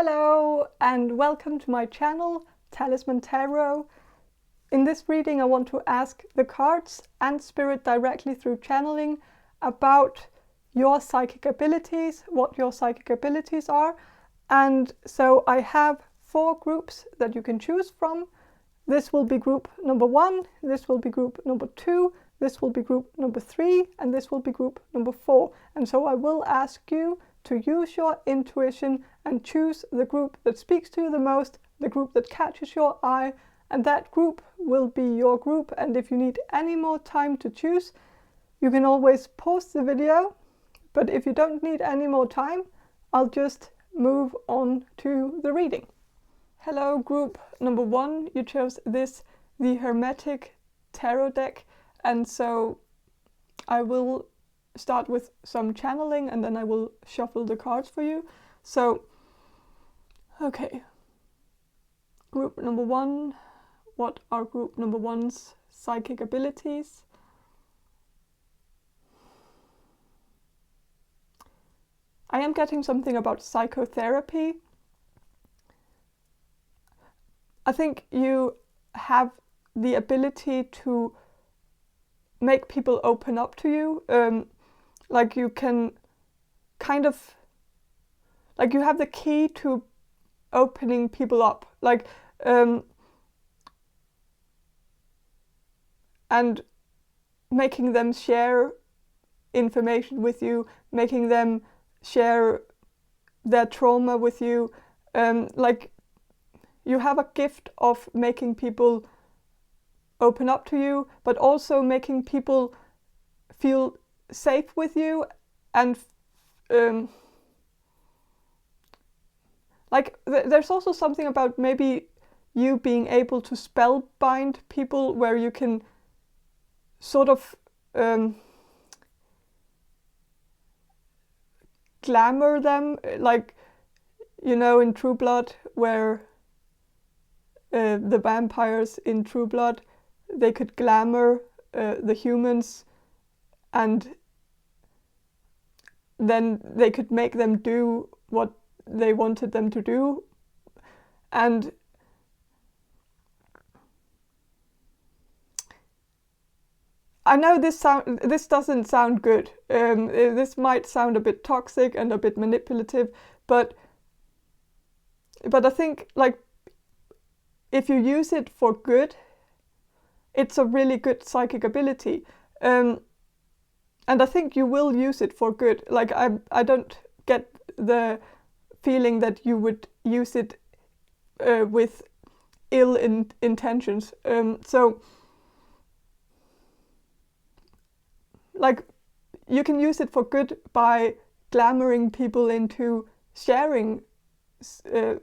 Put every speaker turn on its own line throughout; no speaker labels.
Hello and welcome to my channel, Talisman Tarot. In this reading I want to ask the cards and spirit directly through channeling about your psychic abilities, what your psychic abilities are. And so I have 4 groups that you can choose from. This will be group number 1, this will be group number 2, this will be group number 3, and this will be group number 4. And so I will ask you to use your intuition and choose the group that speaks to you the most, the group that catches your eye, and that group will be your group. And if you need any more time to choose, you can always pause the video, but if you don't need any more time, I'll just move on to the reading. Hello, group number 1, you chose the Hermetic Tarot deck, and so I will start with some channeling and then I will shuffle the cards for you. So, okay. Group number 1, what are group number 1's psychic abilities? I am getting something about psychotherapy. I think you have the ability to make people open up to you. Like you can kind of, like you have the key to opening people up, like and making them share information with you, making them share their trauma with you. Like you have a gift of making people open up to you, but also making people feel safe with you, and like there's also something about maybe you being able to spellbind people, where you can sort of glamour them, like, you know, in True Blood, where the vampires in True Blood, they could glamour the humans, and then they could make them do what they wanted them to do. And I know this doesn't sound good. This might sound a bit toxic and a bit manipulative, but I think, like, if you use it for good, it's a really good psychic ability. And I think you will use it for good. Like, I don't get the feeling that you would use it with ill intentions. So, like, you can use it for good by glamoring people into sharing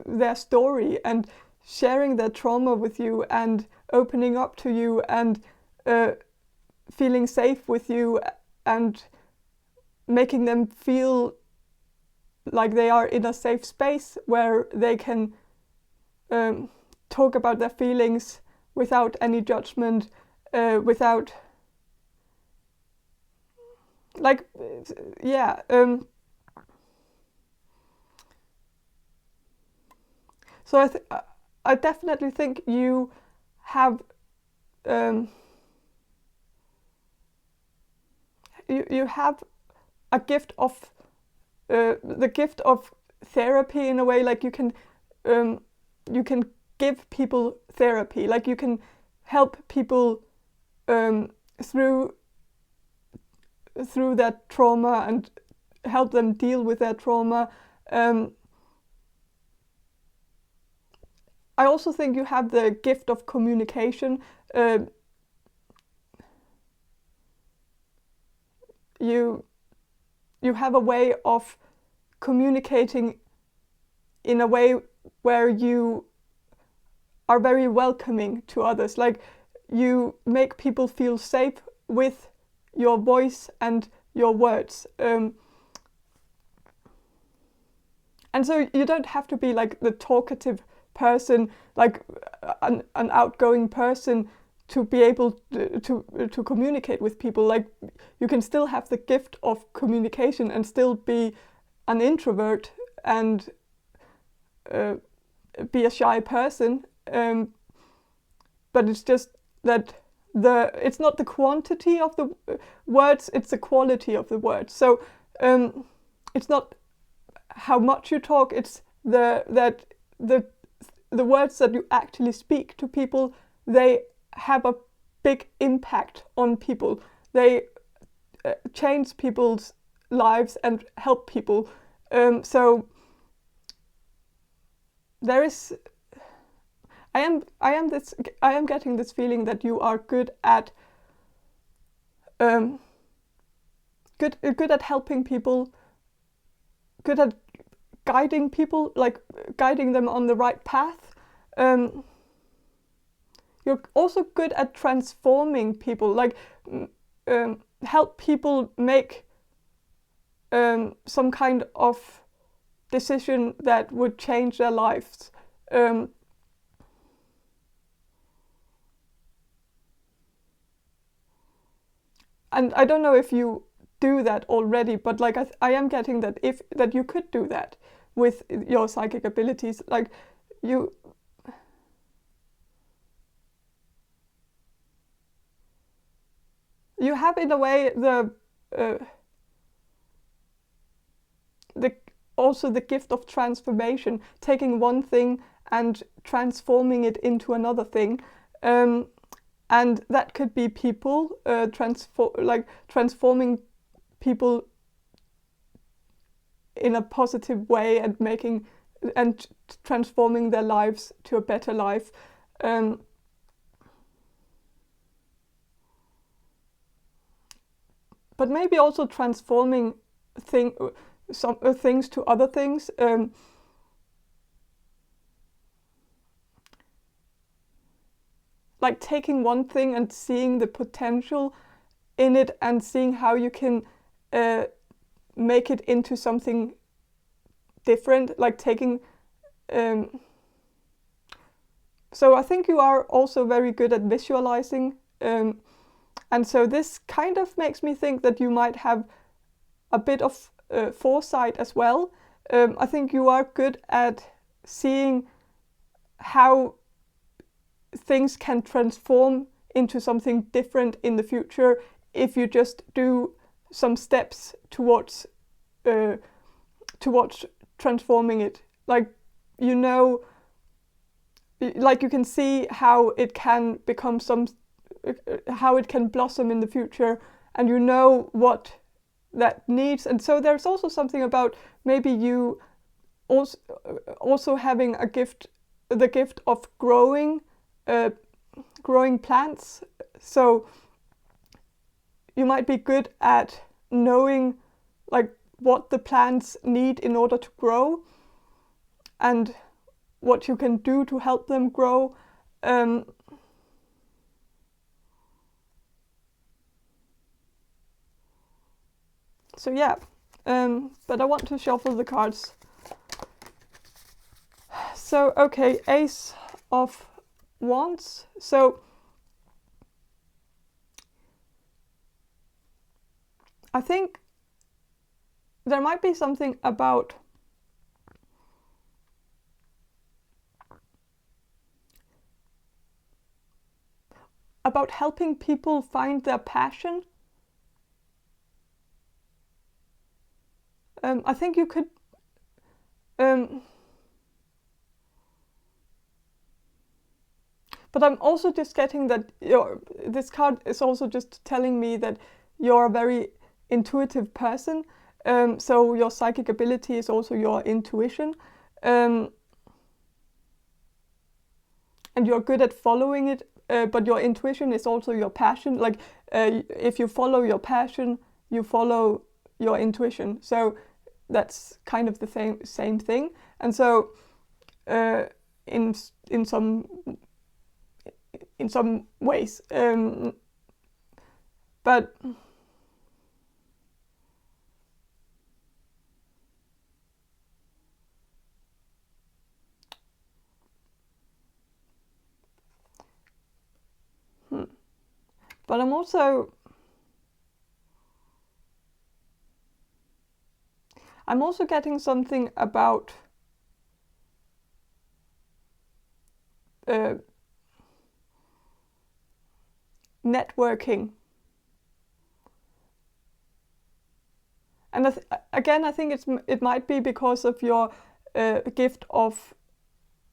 their story and sharing their trauma with you and opening up to you and feeling safe with you and making them feel like they are in a safe space where they can talk about their feelings without any judgment, without, like, yeah. So I definitely think you have you have a gift of the gift of therapy, in a way. Like you can give people therapy, like you can help people through their trauma and help them deal with their trauma. I also think you have the gift of communication. You have a way of communicating in a way where you are very welcoming to others. Like, you make people feel safe with your voice and your words. And so you don't have to be like the talkative person, like an outgoing person, to be able to communicate with people. Like, you can still have the gift of communication and still be an introvert and be a shy person, but it's just that it's not the quantity of the words, it's the quality of the words. So it's not how much you talk, it's the words that you actually speak to people. They have a big impact on people. They change people's lives and help people. So there is. I am getting this feeling that you are good at good at helping people, good at guiding people, like guiding them on the right path. You're also good at transforming people, like help people make some kind of decision that would change their lives. And I don't know if you do that already, but like I am getting that that you could do that with your psychic abilities. Like you have in a way also the gift of transformation, taking one thing and transforming it into another thing. And that could be people, transforming people in a positive way and transforming their lives to a better life. But maybe also transforming things to other things. Like taking one thing and seeing the potential in it and seeing how you can make it into something different, like taking so I think you are also very good at visualizing, and so this kind of makes me think that you might have a bit of foresight as well. I think you are good at seeing how things can transform into something different in the future if you just do some steps towards transforming it. Like like you can see how it can become how it can blossom in the future, and you know what that needs. And so there's also something about maybe you also having the gift of growing plants. So you might be good at knowing like what the plants need in order to grow and what you can do to help them grow. So yeah, but I want to shuffle the cards. So okay, Ace of Wands. So I think there might be something about helping people find their passion. I think you could but I'm also just getting that this card is also just telling me that you're a very intuitive person. So your psychic ability is also your intuition. And you're good at following it, but your intuition is also your passion. Like if you follow your passion, you follow your intuition. So that's kind of the same thing. And so in some ways, but but I'm also getting something about, networking. And again, I think it might be because of your gift of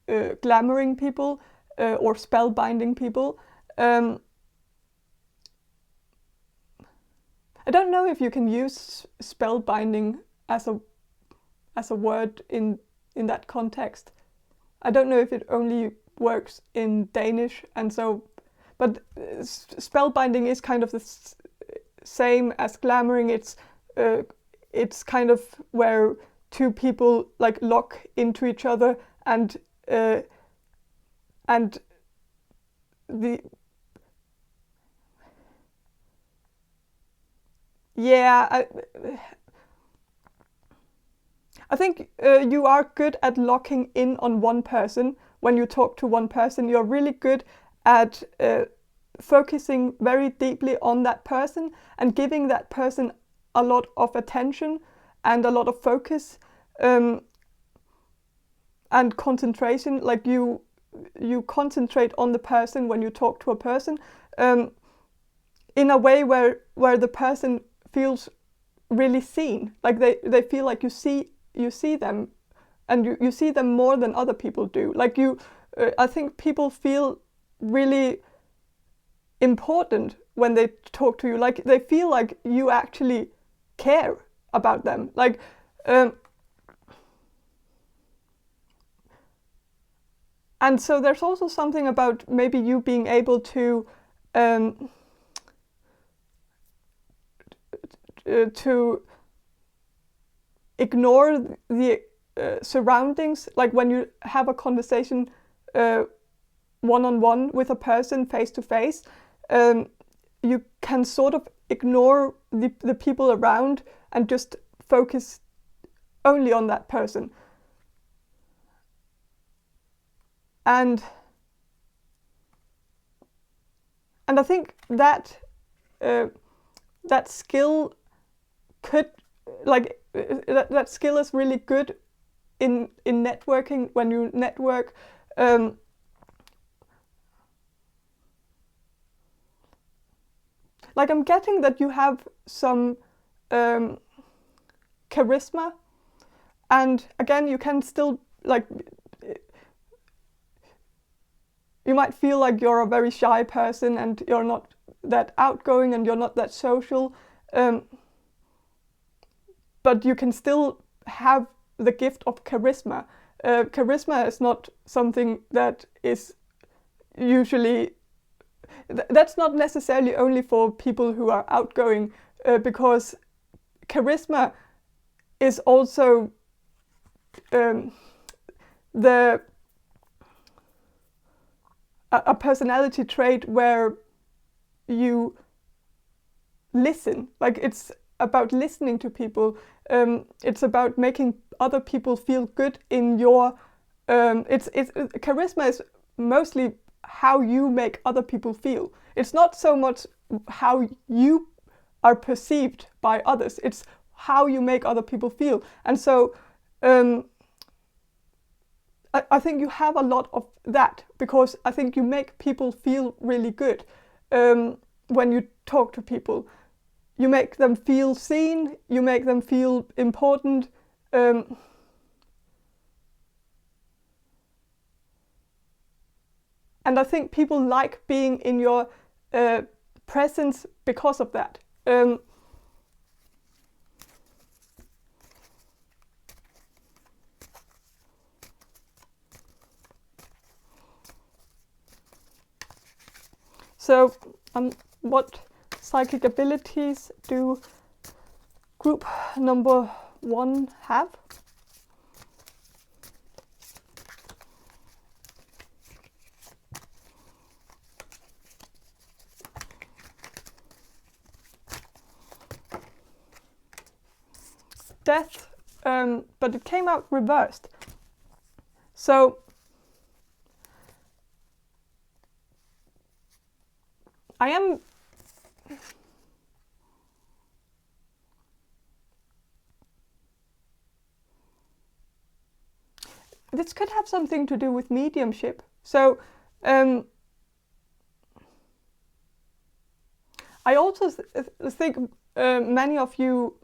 glamoring people or spellbinding people. I don't know if you can use spellbinding as a word in that context. I don't know if it only works in Danish, and so, but spellbinding is kind of the same as glamoring. It's kind of where two people like lock into each other, and the yeah, I think you are good at locking in on one person. When you talk to one person, you're really good at focusing very deeply on that person and giving that person a lot of attention and a lot of focus and concentration. Like you concentrate on the person when you talk to a person in a way where the person feels really seen. Like they feel like you see them, and you see them more than other people do. Like I think people feel really important when they talk to you. Like they feel like you actually care about them. Like and so there's also something about maybe you being able to ignore the surroundings. Like when you have a conversation one-on-one with a person, face to face, you can sort of ignore the people around and just focus only on that person. And I think that that skill could, like, that skill is really good in networking. When you network, like, I'm getting that you have some charisma, and again, you can still, like, you might feel like you're a very shy person and you're not that outgoing and you're not that social, but you can still have the gift of charisma. Charisma is not something that is usually, that's not necessarily only for people who are outgoing, because charisma is also a personality trait where you listen. Like, it's about listening to people. It's about making other people feel good in your. Charisma is mostly how you make other people feel. It's not so much how you are perceived by others. It's how you make other people feel. And so I think you have a lot of that, because I think you make people feel really good when you talk to people. You make them feel seen, you make them feel important. And I think people like being in your presence because of that. So, what psychic abilities do group number 1 have? Death, but it came out reversed. So I am this could have something to do with mediumship. So I also think many of you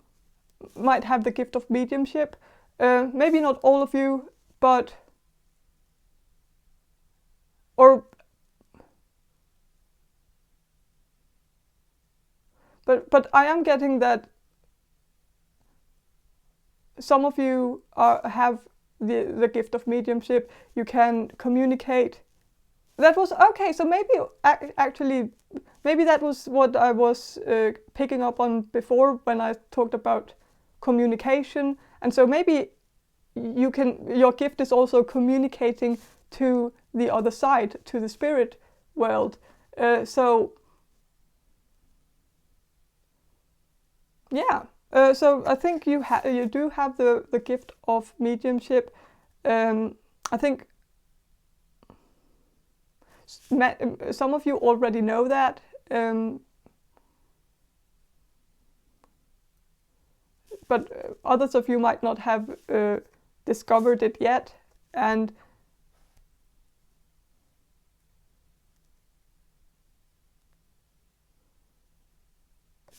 might have the gift of mediumship. Maybe not all of you, but I am getting that some of you have the gift of mediumship. You can communicate. That was okay. So maybe actually, maybe that was what I was picking up on before when I talked about communication. And so maybe your gift is also communicating to the other side, to the spirit world. So yeah. So I think you do have the gift of mediumship. I think some of you already know that. But others of you might not have discovered it yet. And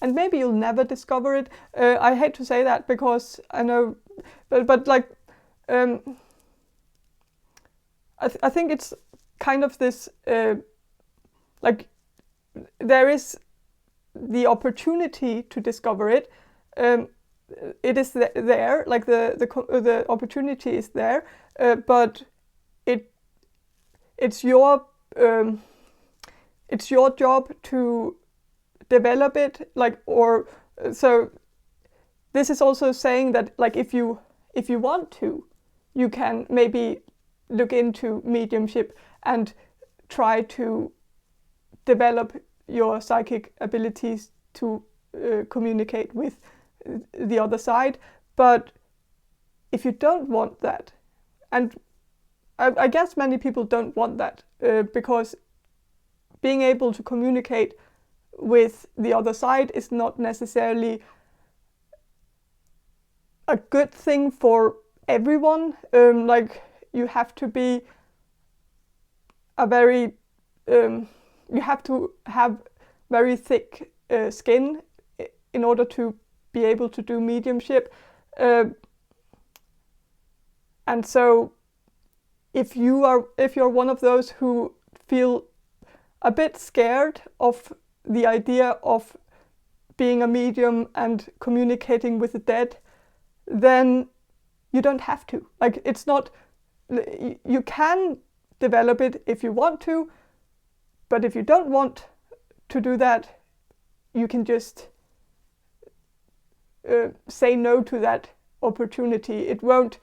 maybe you'll never discover it. I hate to say that because I know, but like, I think it's kind of this, like, there is the opportunity to discover it. It is there, like the opportunity is there, but it's your job to develop it, like, or so this is also saying that, like, if you want to, you can maybe look into mediumship and try to develop your psychic abilities to communicate with the other side. But if you don't want that, and I guess many people don't want that, because being able to communicate with the other side is not necessarily a good thing for everyone. Like, you have to be a very you have to have very thick skin in order to be able to do mediumship, and so if you're one of those who feel a bit scared of the idea of being a medium and communicating with the dead, then you don't have to. Like, it's not, you can develop it if you want to, but if you don't want to do that, you can just say no to that opportunity. It won't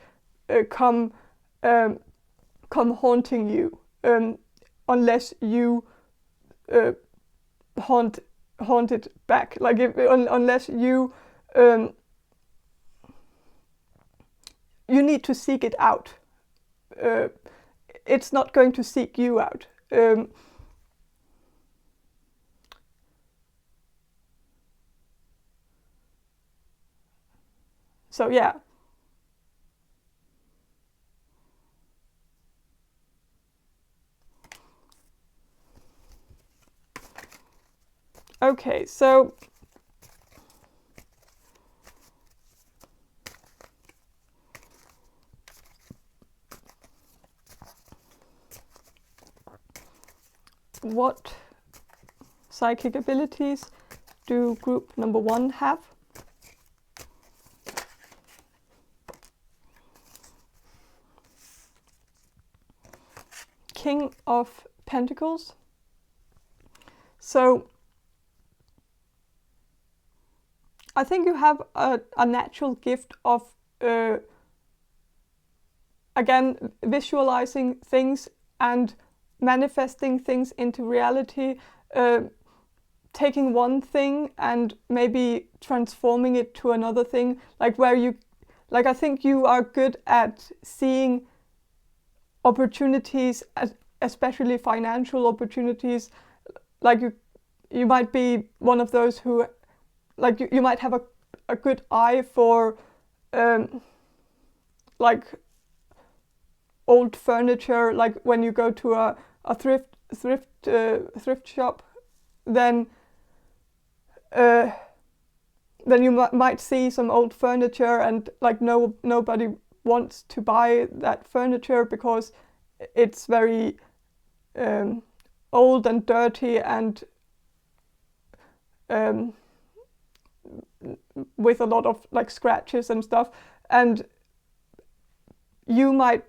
come haunting you unless you haunt it back. Like, unless you you need to seek it out. It's not going to seek you out. So yeah. Okay, so what psychic abilities do group number 1 have? King of Pentacles. So I think you have a natural gift of again, visualizing things and manifesting things into reality, taking one thing and maybe transforming it to another thing, like where you, like, I think you are good at seeing opportunities, especially financial opportunities. Like, you might be one of those who, like, you might have a good eye for like old furniture, like when you go to a thrift thrift shop, then you might see some old furniture, and like nobody wants to buy that furniture because it's very old and dirty and with a lot of like scratches and stuff, and you might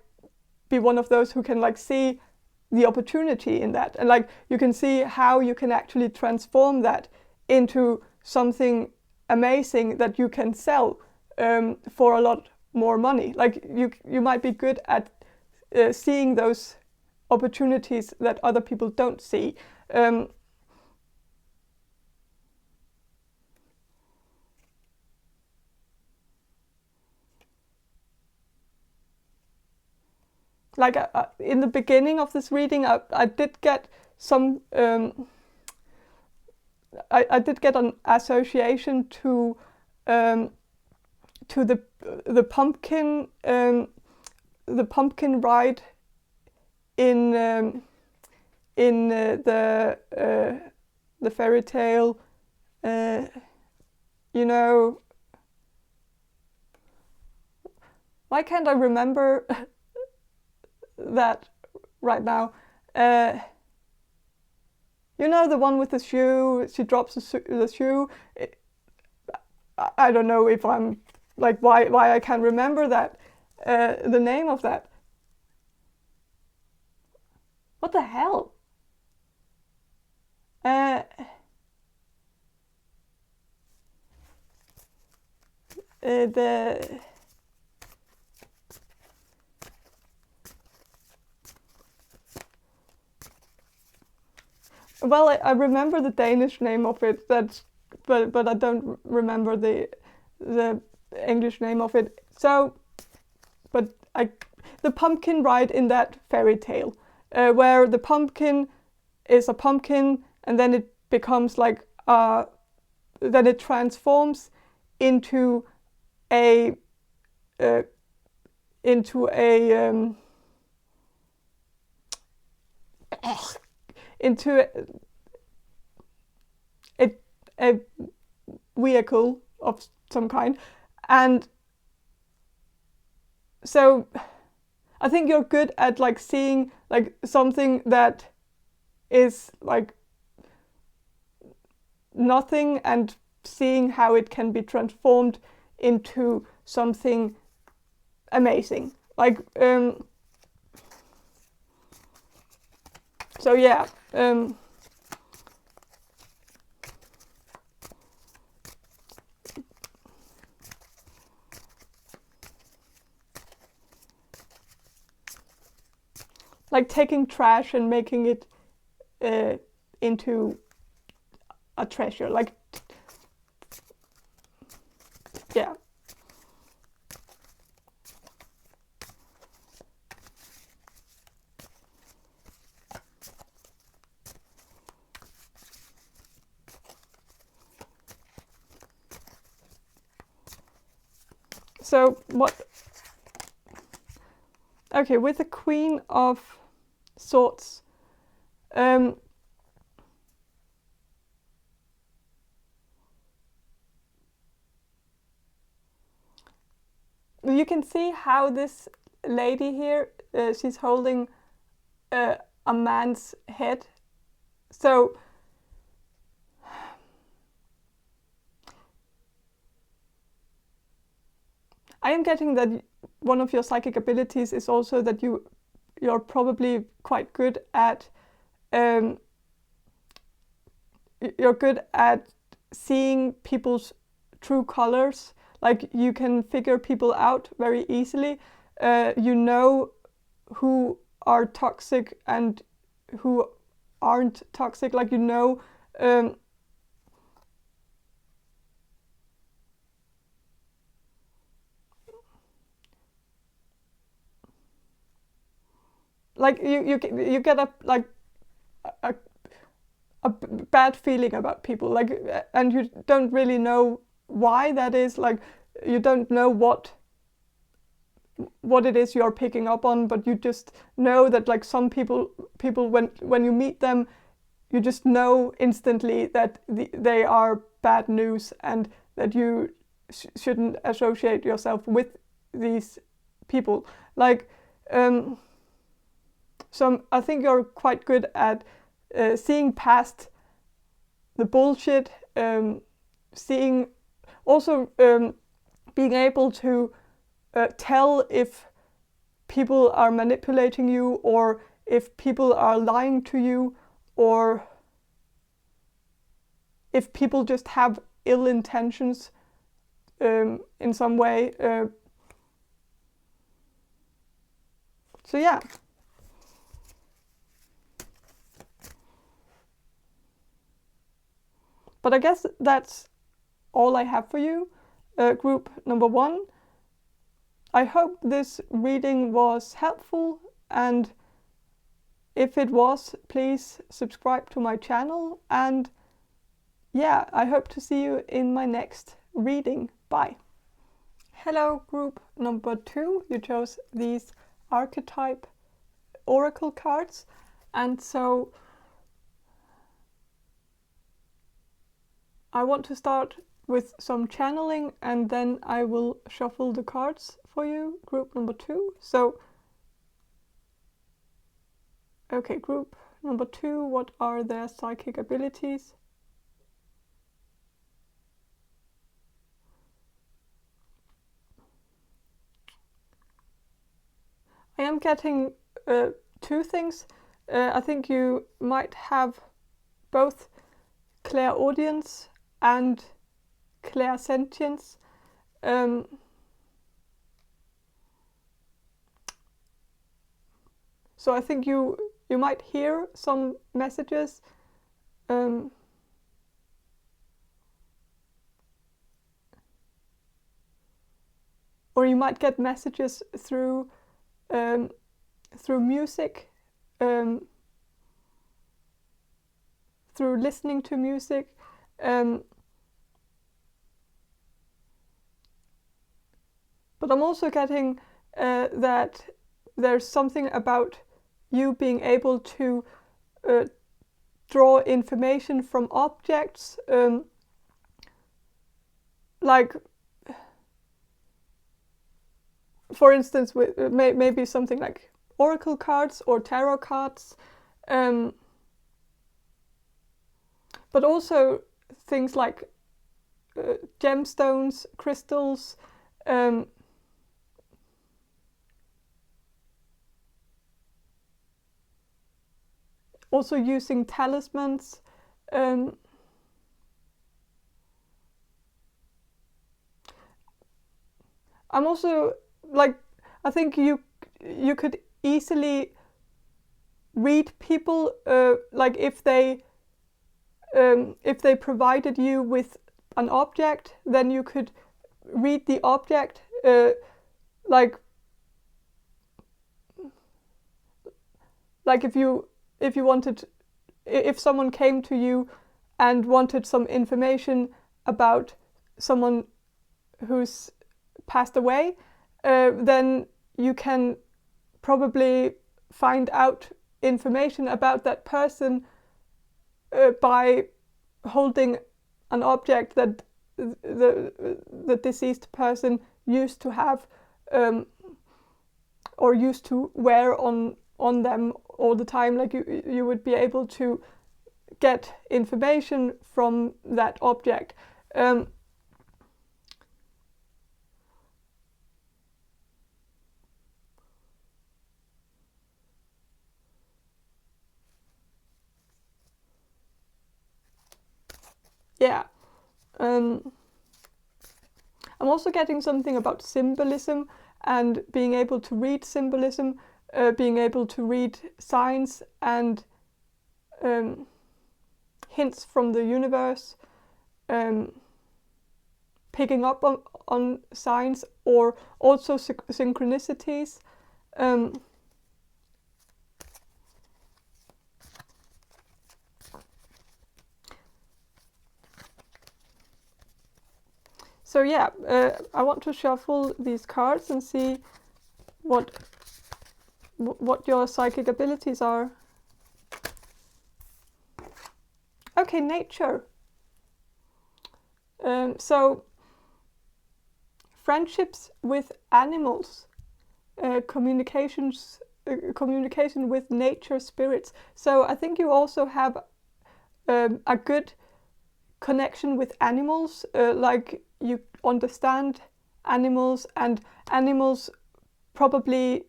be one of those who can like see the opportunity in that, and like you can see how you can actually transform that into something amazing that you can sell for a lot more money. Like you might be good at seeing those opportunities that other people don't see. Like in the beginning of this reading, I did get some. I did get an association to the pumpkin ride in the fairy tale. You know, why can't I remember that right now? You know, the one with the shoe, she drops the shoe. I don't know if I'm like why I can't remember that, the name of that. What the hell? Well, I remember the Danish name of it, but I don't remember the English name of it. So, but the pumpkin ride in that fairy tale, where the pumpkin is a pumpkin, and then it becomes like then it transforms into a into a vehicle of some kind. And so I think you're good at like seeing like something that is like nothing and seeing how it can be transformed into something amazing. Like so yeah, like taking trash and making it into a treasure. Like yeah. So what? Okay, with the Queen of Swords, you can see how this lady here, she's holding a man's head. So I am getting that one of your psychic abilities is also that you're probably quite good at you're good at seeing people's true colors. Like you can figure people out very easily. You know who are toxic and who aren't toxic. Like you know like you get a bad feeling about people, like, and you don't really know why that is. Like you don't know what what it is you're picking up on, but you just know that like some people when you meet them, you just know instantly that they are bad news and that you shouldn't associate yourself with these people. Like, so I think you're quite good at seeing past the bullshit, seeing also being able to tell if people are manipulating you or if people are lying to you or if people just have ill intentions in some way. So yeah. But I guess that's all I have for you, group number 1. I hope this reading was helpful, and if it was, please subscribe to my channel, and yeah, I hope to see you in my next reading. Bye. Hello, group number 2. You chose these archetype oracle cards, and so I want to start with some channeling, and then I will shuffle the cards for you, group number 2. So, okay, group number 2, what are their psychic abilities? I am getting 2 things. I think you might have both clairaudience and clairsentience. So I think you might hear some messages. Or you might get messages through music, through listening to music. But I'm also getting that there's something about you being able to draw information from objects, like, for instance, with maybe something like oracle cards or tarot cards, but also things like gemstones, crystals, also using talismans. I'm also like, I think you could easily read people, like if they provided you with an object, then you could read the object, like if someone came to you and wanted some information about someone who's passed away, then you can probably find out information about that person by holding an object that the deceased person used to have, or used to wear on them all the time. Like you would be able to get information from that object. Yeah. I'm also getting something about symbolism and being able to read symbolism, being able to read signs and hints from the universe, picking up on signs, or also synchronicities. So yeah, I want to shuffle these cards and see what your psychic abilities are. Okay, nature. So friendships with animals, communication with nature spirits. So I think you also have a good connection with animals, like you understand animals, and animals probably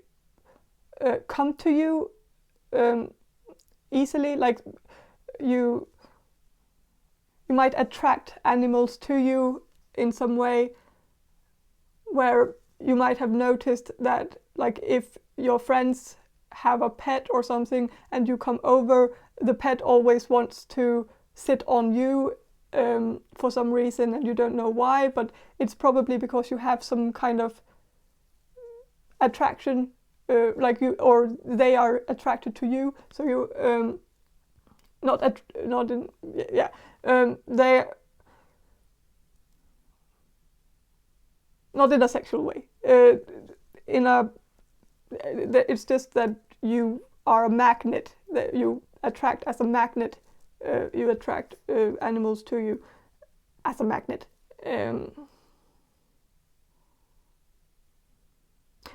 come to you easily. Like you might attract animals to you in some way, where you might have noticed that, like, if your friends have a pet or something and you come over, the pet always wants to sit on you for some reason, and you don't know why, but it's probably because you have some kind of attraction, like you, or they are attracted to you. So you they not in a sexual way. It's just that you are a magnet, that you attract as a magnet. You attract animals to you as a magnet.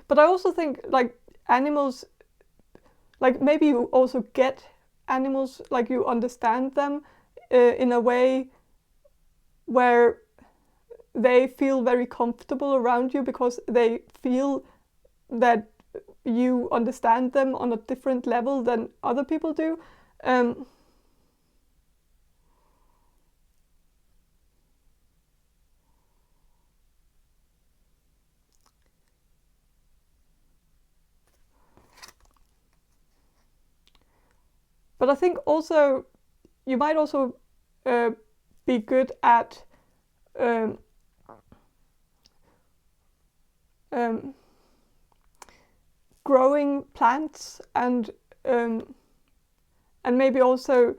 But I also think, like, animals, like, maybe you also get animals, like you understand them in a way where they feel very comfortable around you, because they feel that you understand them on a different level than other people do. But I think also you might also be good at growing plants, and maybe also,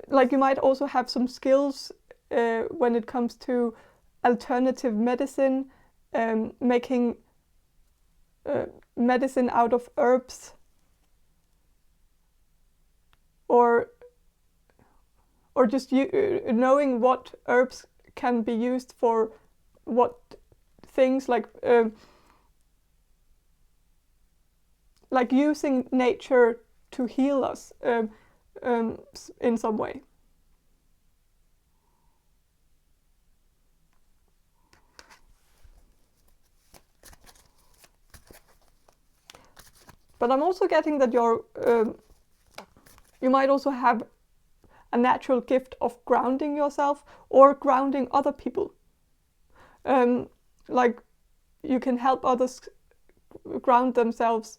like, you might also have some skills when it comes to alternative medicine, making medicine out of herbs, or just knowing what herbs can be used for what things, like using nature to heal us in some way. But I'm also getting that you might also have a natural gift of grounding yourself or grounding other people. Like, you can help others ground themselves.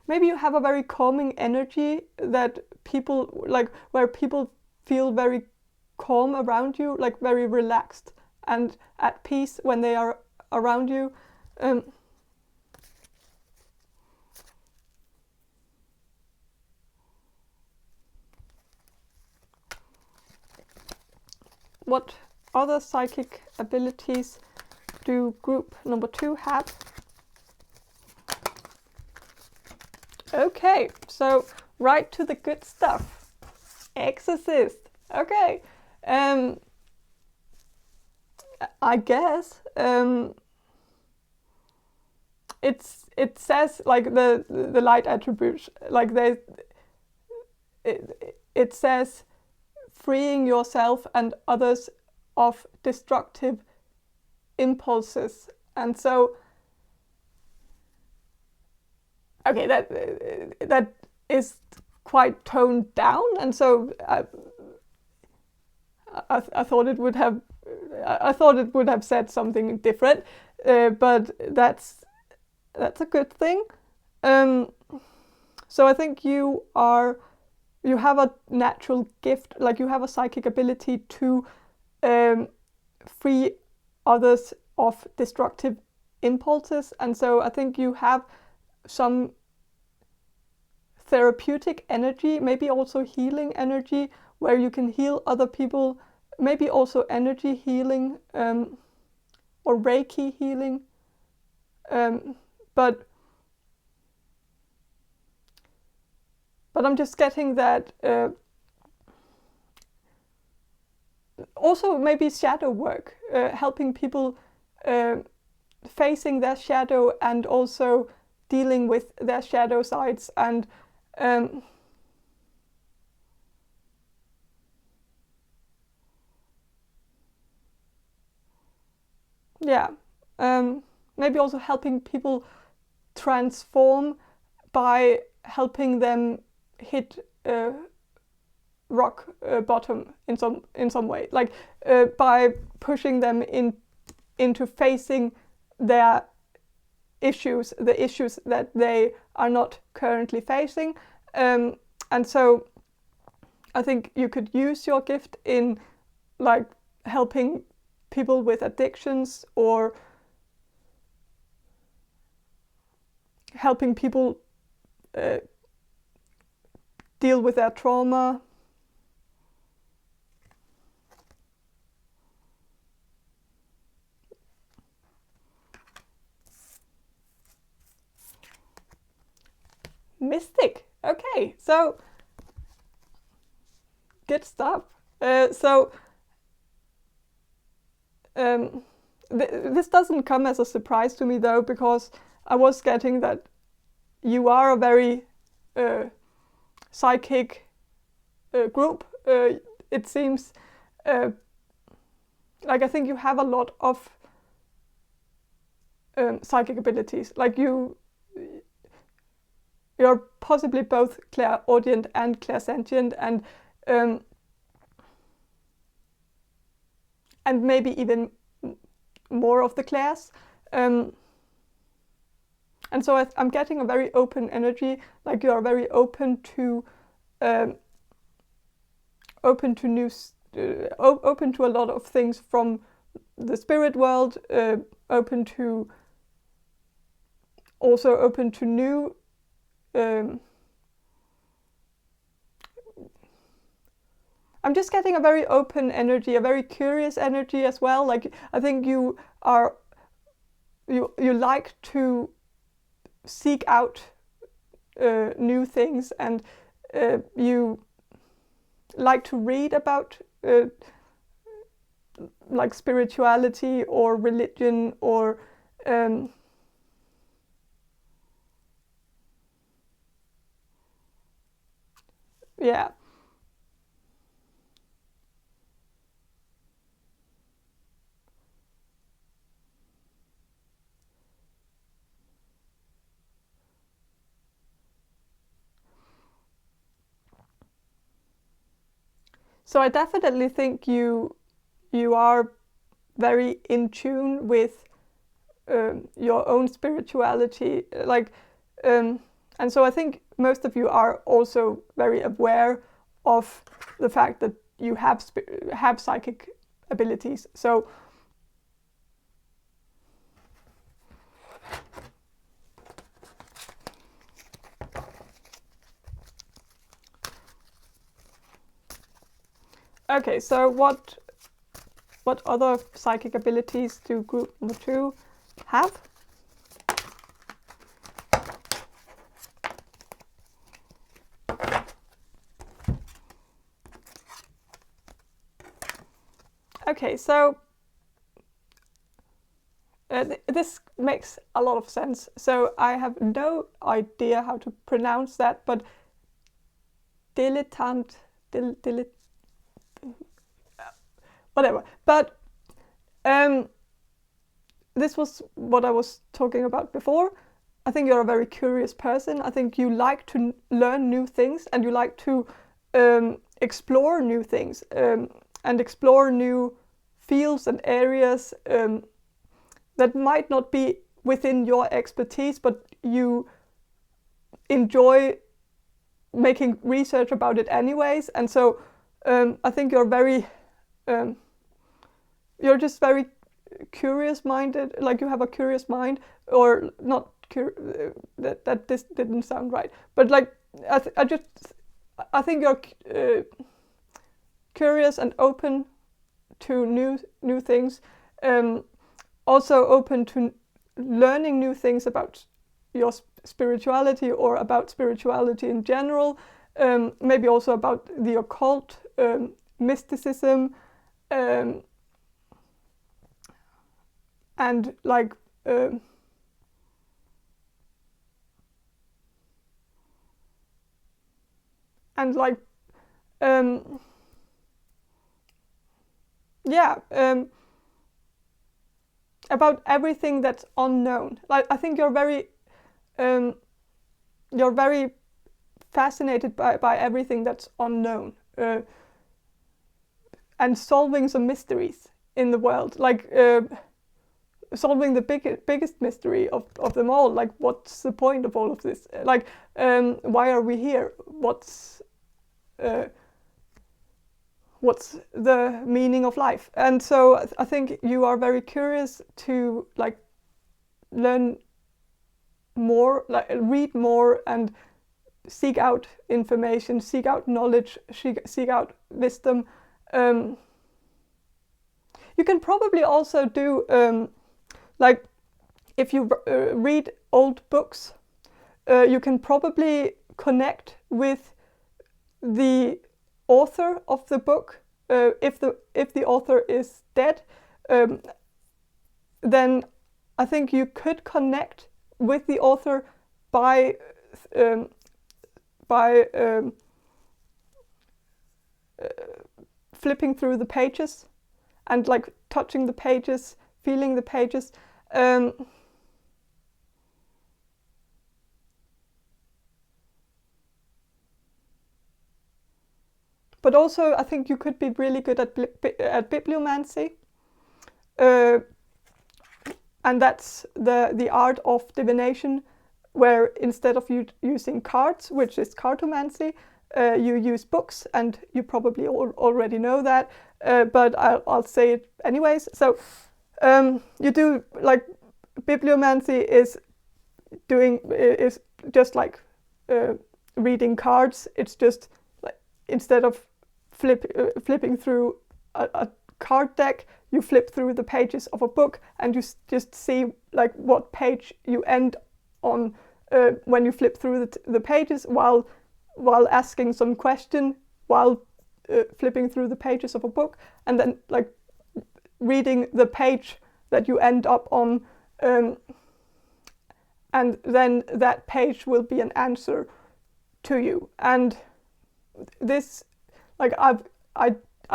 Maybe you have a very calming energy that people, like, where people feel very calm around you, like very relaxed and at peace when they are around you. What other psychic abilities do group number 2 have? Okay, so right to the good stuff. Exorcist. Okay. I guess it says, like, the light attributes, like it says freeing yourself and others of destructive impulses. And so, okay, that is quite toned down, and so I thought it would have said something different, but that's a good thing. So I think you have a natural gift, like you have a psychic ability to free others of destructive impulses, and so I think you have some therapeutic energy, maybe also healing energy, where you can heal other people, maybe also energy healing. or Reiki healing. But I'm just getting that also maybe shadow work, helping people facing their shadow and also dealing with their shadow sides, and maybe also helping people transform by helping them hit rock bottom in some way, like by pushing them into facing their issues, the issues that they are not currently facing. And so I think you could use your gift in like helping people with addictions, or helping people deal with their trauma. Mystic. Okay, so good stuff. This doesn't come as a surprise to me though, because I was getting that you are a very psychic group. It seems like I think you have a lot of psychic abilities. Like you're possibly both clairaudient and clairsentient, and maybe even more of the clairs. And so I'm getting a very open energy, like you're very open to open to a lot of things from the spirit world, open to new I'm just getting a very open energy, a very curious energy as well. Like I think you like to seek out new things, and you like to read about like spirituality or religion, or yeah. So I definitely think you are very in tune with your own spirituality, like, and so I think most of you are also very aware of the fact that you have psychic abilities. So okay, so what other psychic abilities do group number 2 have? Okay, so this makes a lot of sense. So I have no idea how to pronounce that, but dilettante, whatever. But this was what I was talking about before. I think you're a very curious person. I think you like to learn new things, and you like to explore new things, and explore new fields and areas that might not be within your expertise, but you enjoy making research about it anyways. And so I think you're very you're just very curious minded, like you have a curious mind, or not that this didn't sound right, but like I think you're curious and open to new things, also open to learning new things about your spirituality or about spirituality in general, maybe also about the occult, mysticism, and like and like yeah, about everything that's unknown. Like, I think you're very fascinated by everything that's unknown, and solving some mysteries in the world, like solving the biggest mystery of them all. Like, what's the point of all of this? Like, why are we here? What's the meaning of life? And so I think you are very curious to like learn more, like read more and seek out information, seek out knowledge, seek out wisdom. You can probably also do like if you read old books, you can probably connect with the author of the book. If the author is dead, then I think you could connect with the author by flipping through the pages and like touching the pages, feeling the pages. But also, I think you could be really good at bibliomancy, and that's the art of divination, where instead of using cards, which is cartomancy, you use books, and you probably already know that, but I'll say it anyways. So you do like bibliomancy is just like reading cards. It's just like instead of flipping through a card deck, you flip through the pages of a book, and you just see like what page you end on when you flip through the pages, while asking some question while flipping through the pages of a book, and then like reading the page that you end up on, and then that page will be an answer to you. And this, like I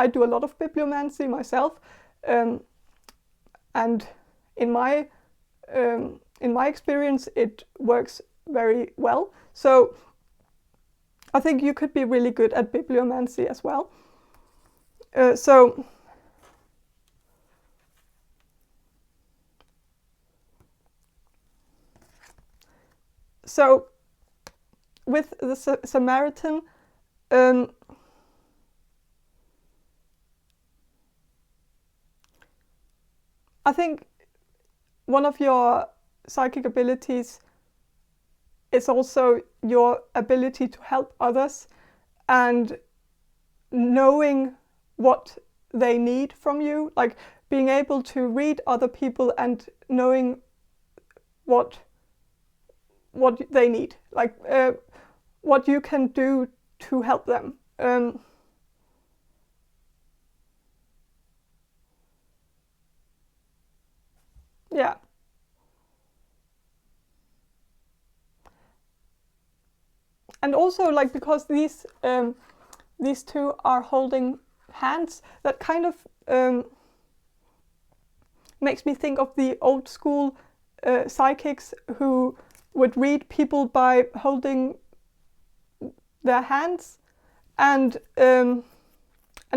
do a lot of bibliomancy myself, and in my experience, it works very well. So I think you could be really good at bibliomancy as well. So with the Samaritan, I think one of your psychic abilities is also your ability to help others, and knowing what they need from you, like being able to read other people and knowing what they need, like what you can do to help them. Yeah. And also, like, because these two are holding hands, that kind of makes me think of the old school psychics who would read people by holding their hands, and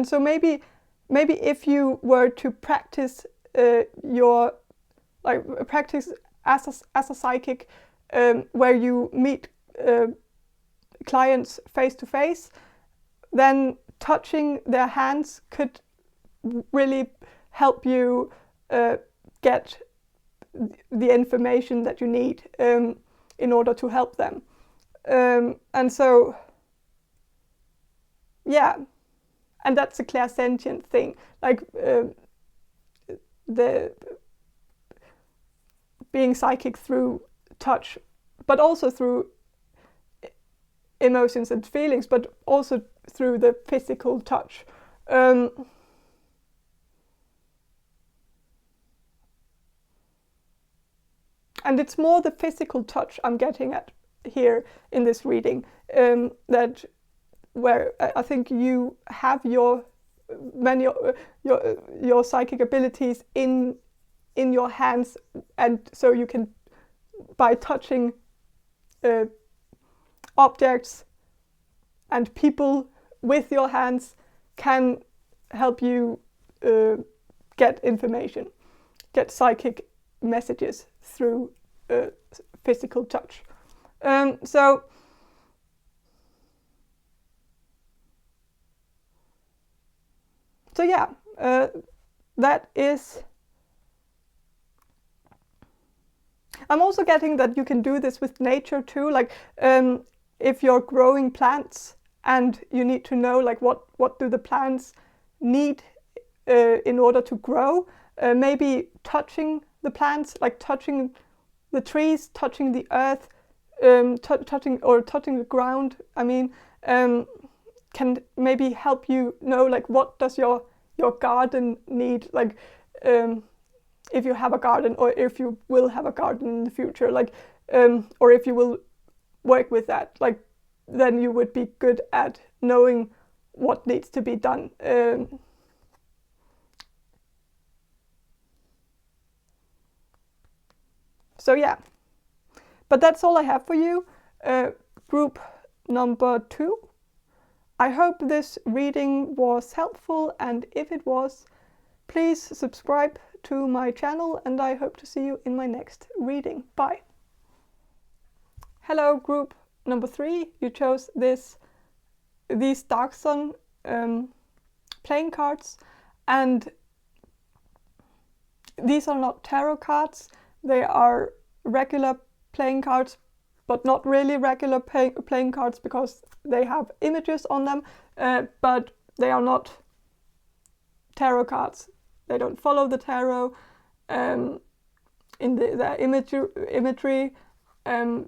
so maybe if you were to practice practice as a psychic, where you meet clients face to face, then touching their hands could really help you get the information that you need in order to help them. And so, yeah, and that's a clairsentient thing. Like being psychic through touch, but also through emotions and feelings, but also through the physical touch. And it's more the physical touch I'm getting at here in this reading, that where I think you have your psychic abilities in your hands, and so you can, by touching objects and people with your hands, can help you get information, get psychic messages through physical touch. So yeah, that is. I'm also getting that you can do this with nature too. Like if you're growing plants and you need to know like what do the plants need in order to grow, maybe touching the plants, like touching the trees, touching the earth, touching the ground, I mean, can maybe help you know like what does your garden need, like if you have a garden, or if you will have a garden in the future, like or if you will work with that, like then you would be good at knowing what needs to be done. So yeah, but that's all I have for you. Group number 2. I hope this reading was helpful, and if it was, please subscribe to my channel, and I hope to see you in my next reading. Bye. Hello, group number 3. You chose these Dark Sun playing cards, and these are not tarot cards. They are regular playing cards, but not really regular playing cards because they have images on them, but they are not tarot cards. They don't follow the tarot in their imagery,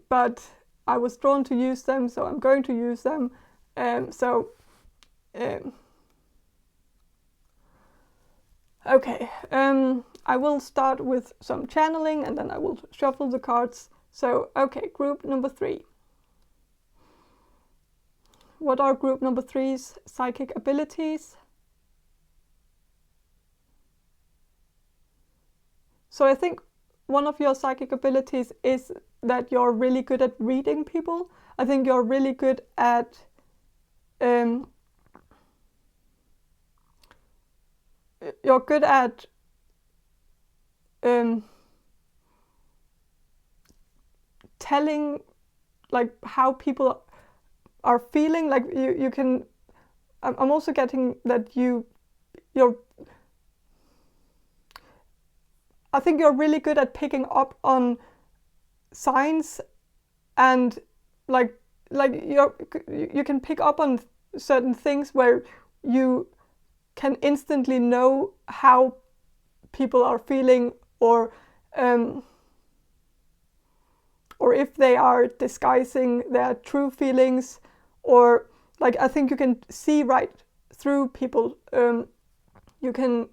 but I was drawn to use them, so I'm going to use them. Okay, I will start with some channeling, and then I will shuffle the cards. So, okay, group number 3. What are group number 3's psychic abilities? So I think one of your psychic abilities is that you're really good at reading people. I think you're really good at telling like how people are feeling. Like you can. I'm also getting that you're. I think you're really good at picking up on signs, and like you can pick up on certain things where you can instantly know how people are feeling, or if they are disguising their true feelings, or like I think you can see right through people. You can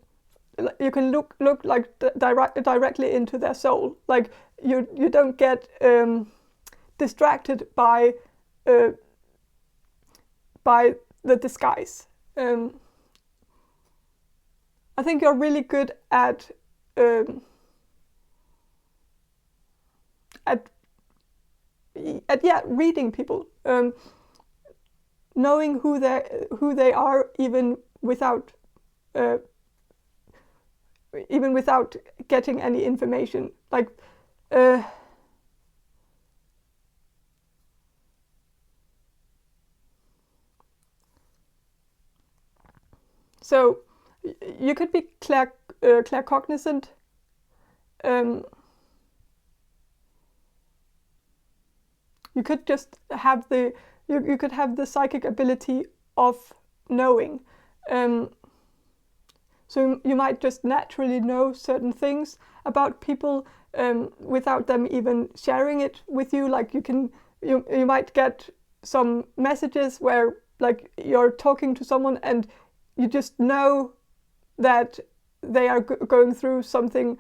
look like directly into their soul. Like you don't get distracted by the disguise. I think you're really good at reading people, knowing who they are, even without getting any information. Like so you could be claircognizant. You could just have you could have the psychic ability of knowing. So you might just naturally know certain things about people without them even sharing it with you. Like you might get some messages where like you're talking to someone and you just know that they are going through something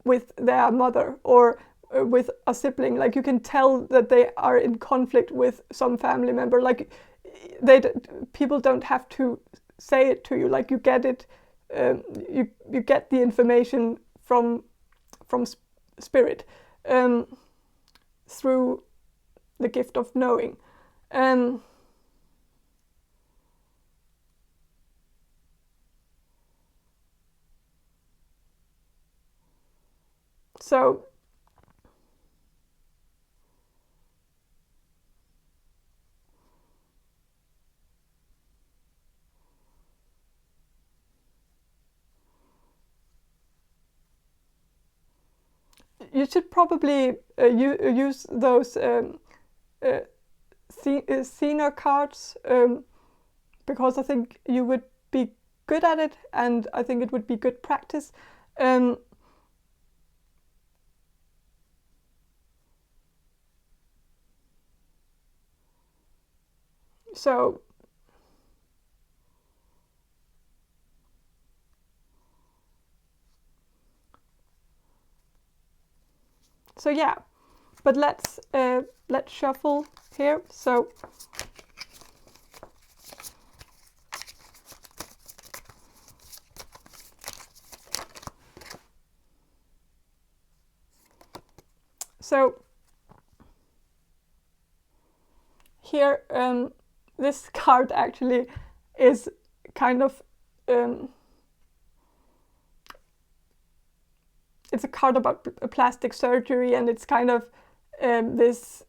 with their mother or with a sibling. Like you can tell that they are in conflict with some family member. Like people don't have to say it to you. Like you get it. You get the information from spirit through the gift of knowing. So you should probably use those senior cards because I think you would be good at it, and I think it would be good practice. So yeah, but let's shuffle here. So here this card actually is kind of it's a card about plastic surgery, and it's kind of this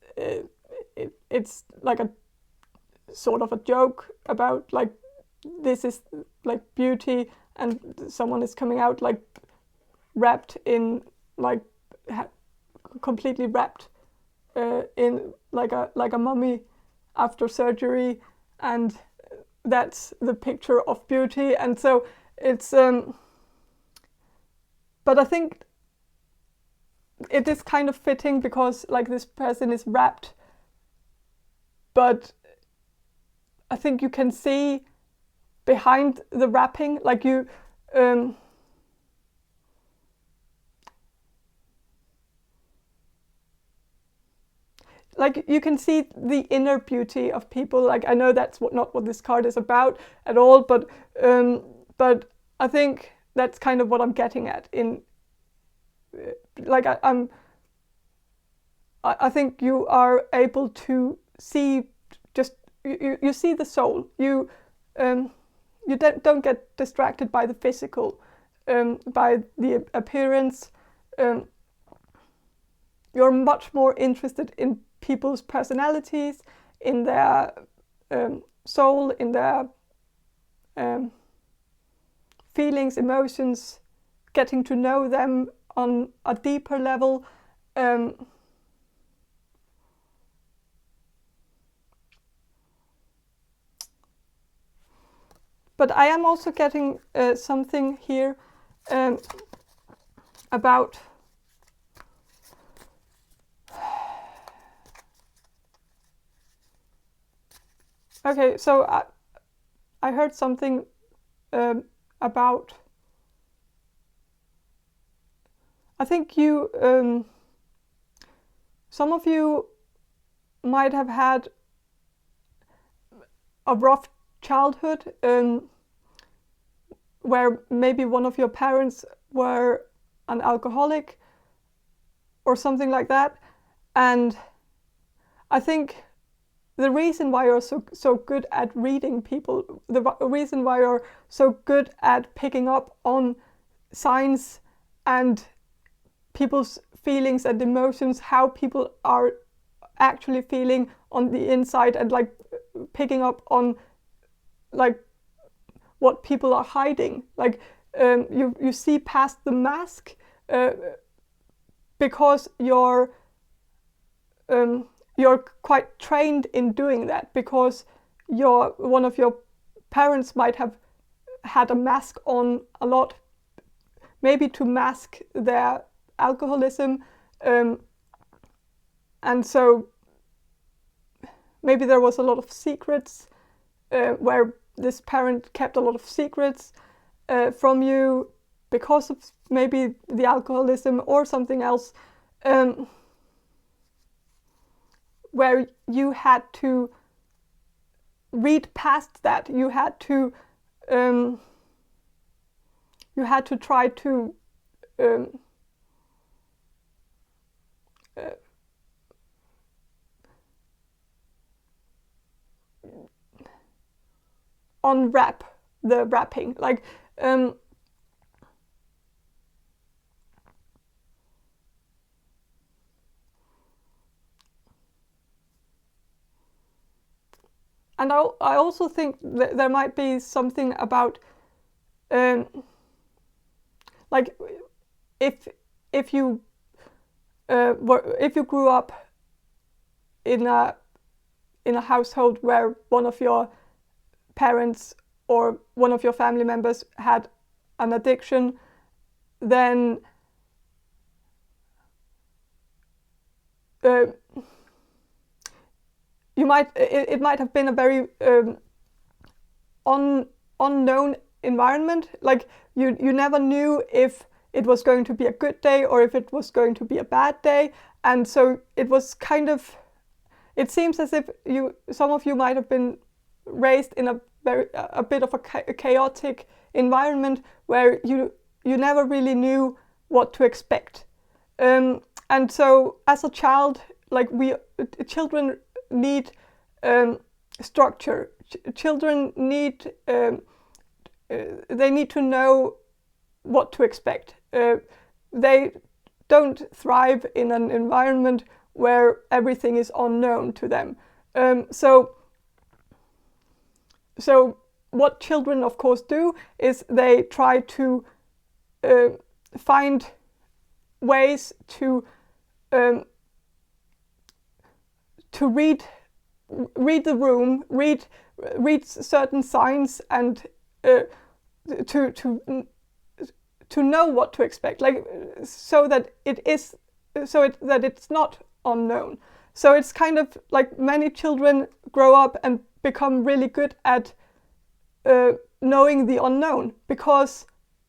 it's like a sort of a joke about like this is like beauty, and someone is coming out like wrapped in like completely wrapped in like a mummy after surgery, and that's the picture of beauty. And so it's but I think it is kind of fitting because like this person is wrapped, but I think you can see behind the wrapping, like you like you can see the inner beauty of people. Like I know that's not what this card is about at all, but I think that's kind of what I'm getting at in like I think you are able to see just you see the soul. You don't get distracted by the physical, by the appearance. You're much more interested in people's personalities, in their soul, in their feelings, emotions, getting to know them on a deeper level. But I am also getting something here about okay, so I heard something about I think you some of you might have had a rough childhood where maybe one of your parents were an alcoholic or something like that. And I think the reason why you're so good at reading people, the reason why you're so good at picking up on signs and people's feelings and emotions, how people are actually feeling on the inside, and like picking up on like what people are hiding. Like you see past the mask because you're quite trained in doing that, because one of your parents might have had a mask on a lot, maybe to mask their alcoholism, and so maybe there was a lot of secrets, where this parent kept a lot of secrets from you because of maybe the alcoholism or something else, where you had to read past that. You had to try to unwrap the wrapping, like and I also think that there might be something about like if you grew up in a household where one of your parents or one of your family members had an addiction, then it might have been a very unknown environment. Like you never knew if it was going to be a good day or if it was going to be a bad day, and so it was kind of, it seems as if some of you might have been raised in a bit of a chaotic environment where you never really knew what to expect, and so as a child, like children need structure. Children need they need to know what to expect. They don't thrive in an environment where everything is unknown to them. So what children of course do is they try to find ways to read the room, read certain signs, and to know what to expect, like so that it's not unknown. So it's kind of like many children grow up and become really good at knowing the unknown because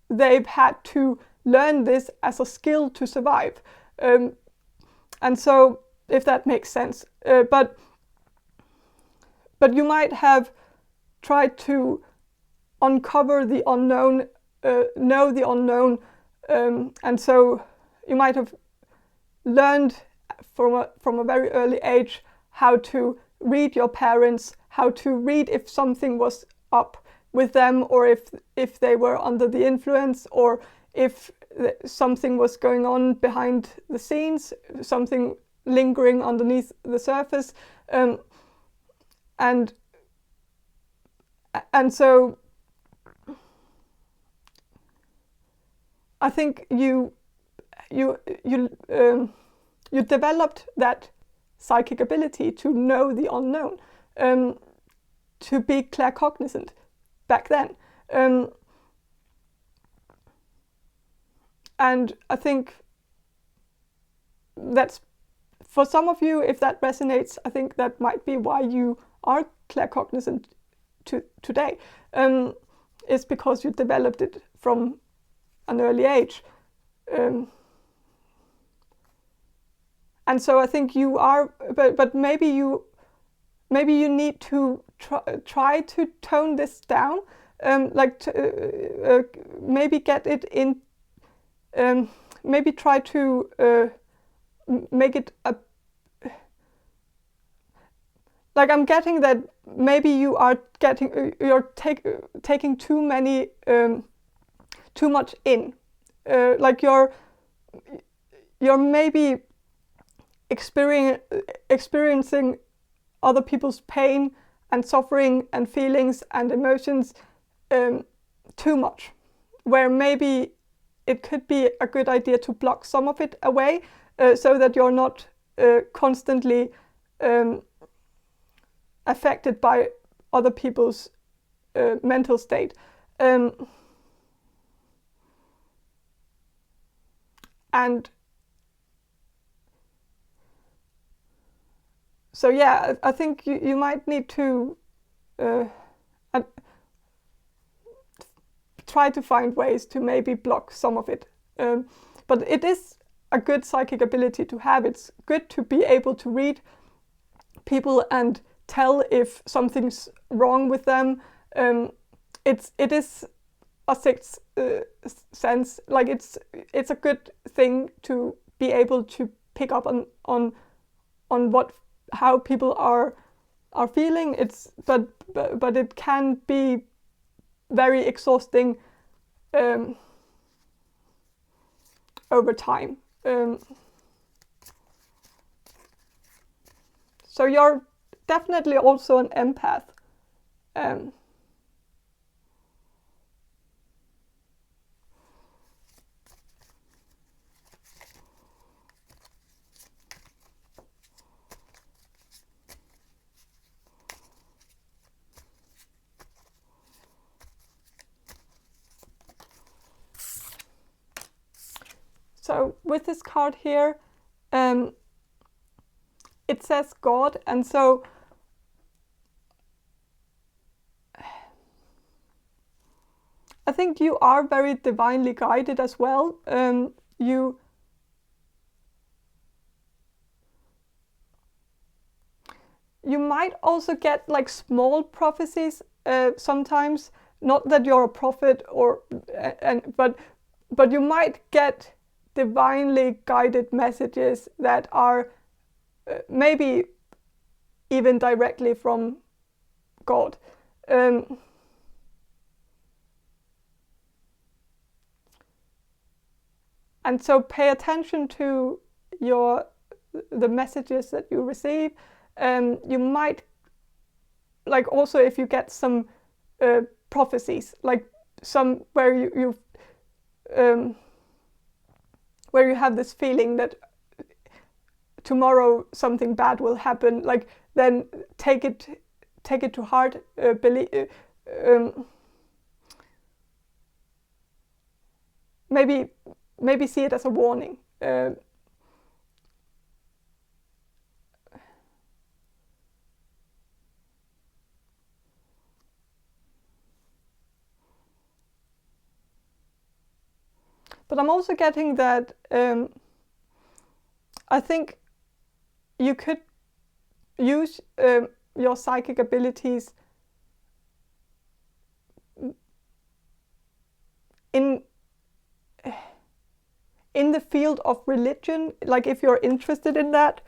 they've had to learn this as a skill to survive, and so if that makes sense, but you might have tried to uncover the unknown, know the unknown, and so you might have learned from a very early age how to read your parents, how to read if something was up with them, or if they were under the influence, or if something was going on behind the scenes, something lingering underneath the surface, and so I think you developed that psychic ability to know the unknown, to be claircognizant back then, and I think that's, for some of you, if that resonates, I think that might be why you are claircognizant today. It's because you developed it from an early age. And so I think you are, but maybe you need to try to tone this down, maybe get it in, maybe try to make it a, like I'm getting that maybe you are taking too much in, like you're maybe experiencing other people's pain and suffering and feelings and emotions too much, where maybe it could be a good idea to block some of it away, so that you're not constantly affected by other people's mental state. And so yeah, I think you might need to try to find ways to maybe block some of it. But it is a good psychic ability to have. It's good to be able to read people and tell if something's wrong with them. It is a sixth sense. Like it's a good thing to be able to pick up on how people are feeling. But it can be very exhausting over time. So you're definitely also an empath. So with this card here, it says God, and so I think you are very divinely guided as well. You might also get like small prophecies sometimes. Not that you're a prophet, but you might get divinely guided messages that are maybe even directly from God. And so pay attention to the messages that you receive. You might, like, also if you get some prophecies, like some where you have this feeling that tomorrow something bad will happen, like, then take it to heart. Maybe see it as a warning. But I'm also getting that I think you could use your psychic abilities in the field of religion, like if you're interested in that.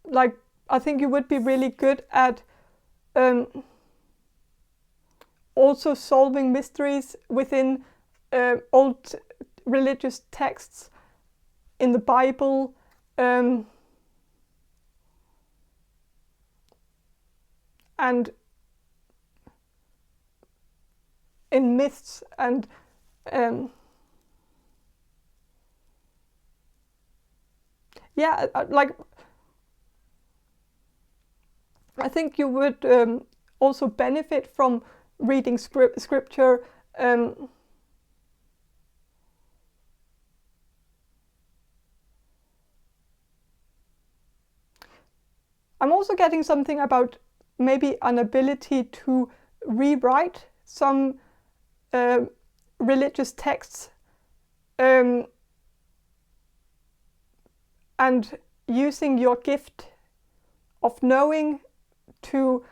Like, I think you would be really good at also solving mysteries within old religious texts in the Bible, and in myths, and yeah, like, I think you would also benefit from reading scripture. I'm also getting something about maybe an ability to rewrite some religious texts, and using your gift of knowing to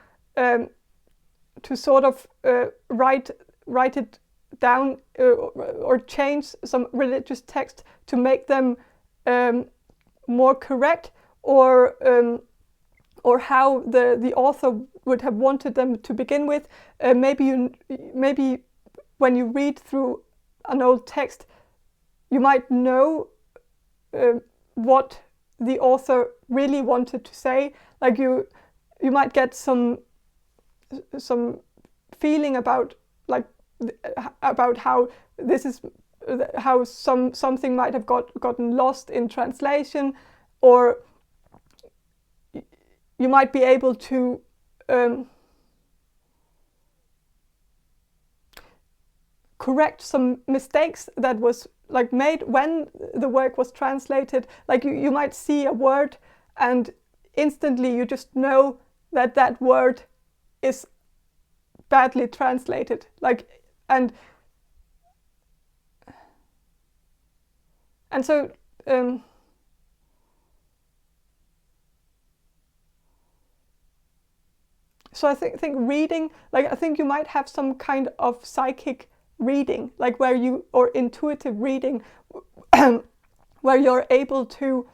sort of write it down, or change some religious text to make them more correct, or how the author would have wanted them to begin with. Maybe when you read through an old text, you might know what the author really wanted to say. Like you might get some feeling about how this is how something might have gotten lost in translation, or you might be able to correct some mistakes that was like made when the work was translated. Like you might see a word and instantly you just know that that word is badly translated. Like and so so I think reading, like I think you might have some kind of psychic reading, like where you, or intuitive reading, where you're able to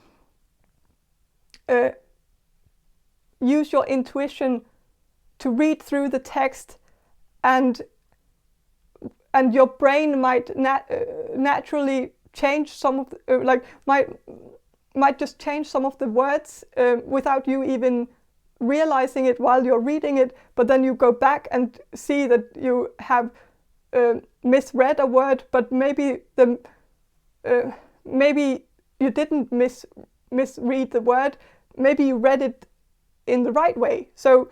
use your intuition to read through the text, and your brain might naturally change some of the, like might just change some of the words without you even realizing it while you're reading it, but then you go back and see that you have misread a word, but maybe maybe you didn't misread the word, maybe you read it in the right way. So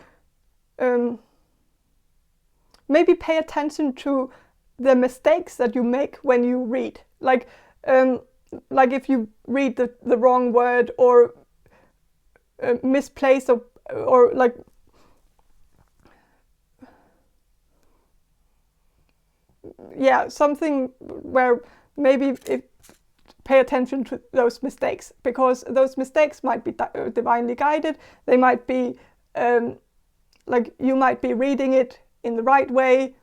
maybe pay attention to the mistakes that you make when you read, like if you read the wrong word, or misplace, or like something where maybe pay attention to those mistakes, because those mistakes might be divinely guided. They might be like you might be reading it in the right way,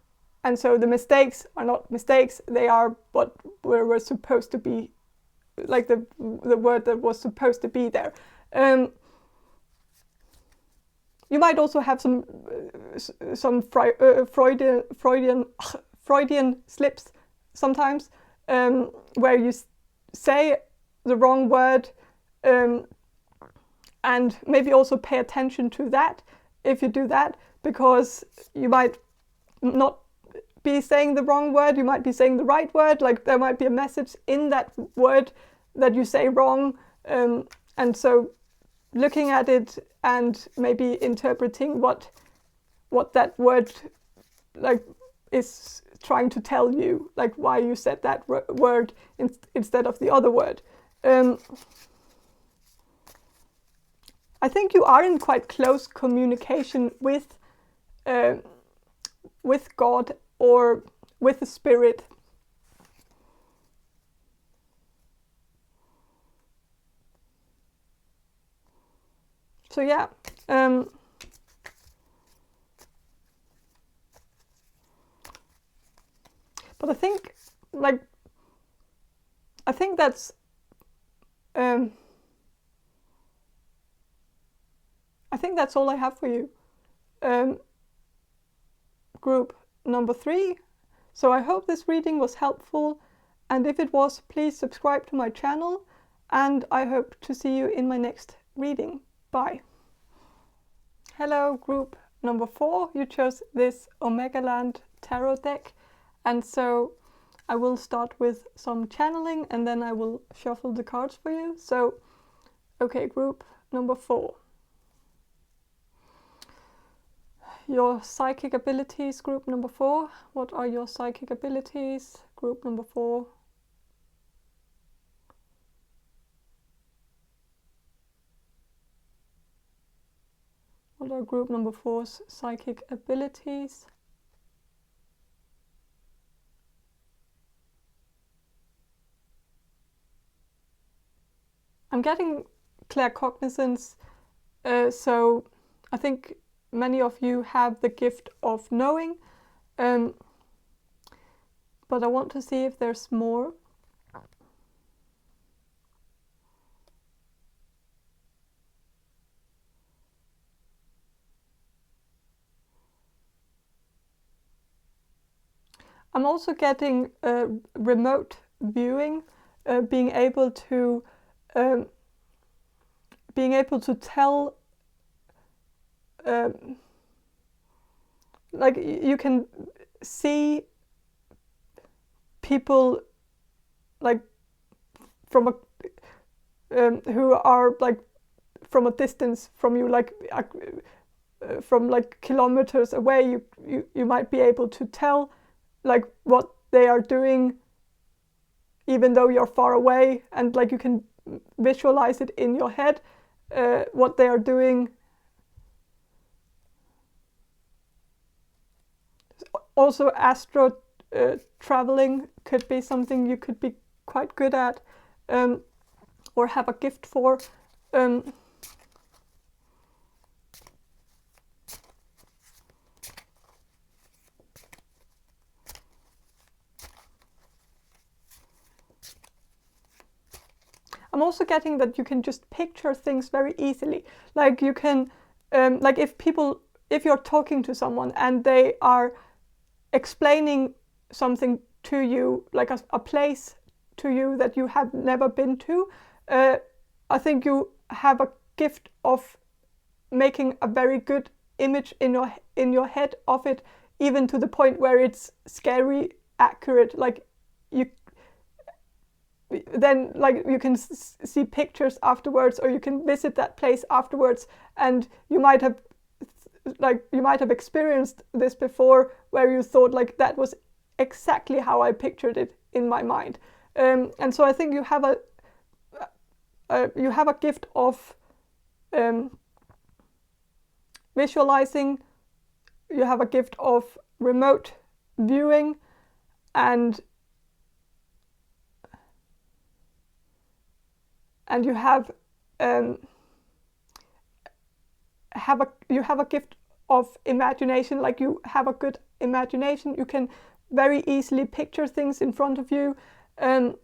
and so the mistakes are not mistakes, they are what were supposed to be, like the word that was supposed to be there. You might also have some Freudian slips sometimes, where you say the wrong word, and maybe also pay attention to that if you do that, because you might not be saying the wrong word, you might be saying the right word, like there might be a message in that word that you say wrong, and so looking at it and maybe interpreting what that word like is trying to tell you, like why you said that word instead of the other word. I think you are in quite close communication with God or with the spirit. So yeah, but I think that's I think that's all I have for you. Group number 3. So I hope this reading was helpful, and if it was, please subscribe to my channel, and I hope to see you in my next reading. Bye. Hello, group number 4. You chose this Omega Land tarot deck, and so I will start with some channeling and then I will shuffle the cards for you. So, okay, group number 4. Your psychic abilities, group number 4. What are your psychic abilities, group number 4? What are group number 4's psychic abilities? I'm getting claircognizance, so I think many of you have the gift of knowing, but I want to see if there's more. I'm also getting remote viewing, being able to tell, like you can see people like from a who are like from a distance from you, like from like kilometers away, you might be able to tell like what they are doing, even though you're far away, and like you can visualize it in your head, what they are doing. Also, astro traveling could be something you could be quite good at, or have a gift for. I'm also getting that you can just picture things very easily. Like you can, like if you're talking to someone and they are explaining something to you, like a place to you that you have never been to, I think you have a gift of making a very good image in your head of it, even to the point where it's scary accurate. Like then like you can see pictures afterwards, or you can visit that place afterwards, and you might have experienced this before, where you thought like that was exactly how I pictured it in my mind. And so I think you have a gift of visualizing. You have a gift of remote viewing, and you have a gift of imagination. Like you have a good imagination. You can very easily picture things in front of you. And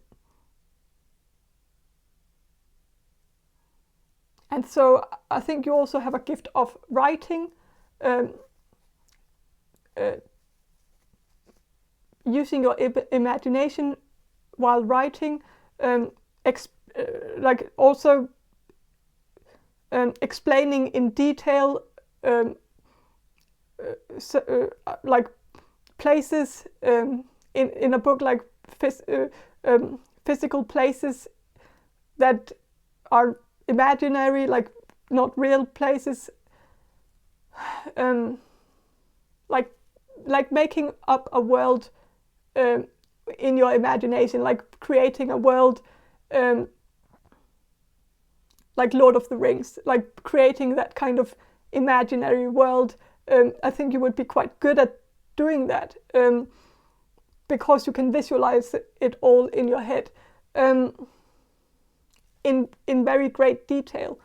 so I think you also have a gift of writing, using your imagination while writing, like also explaining in detail like places in a book, like physical places that are imaginary, like not real places, like making up a world in your imagination, like creating a world like Lord of the Rings, like creating that kind of imaginary world. I think you would be quite good at doing that, because you can visualize it all in your head in very great detail.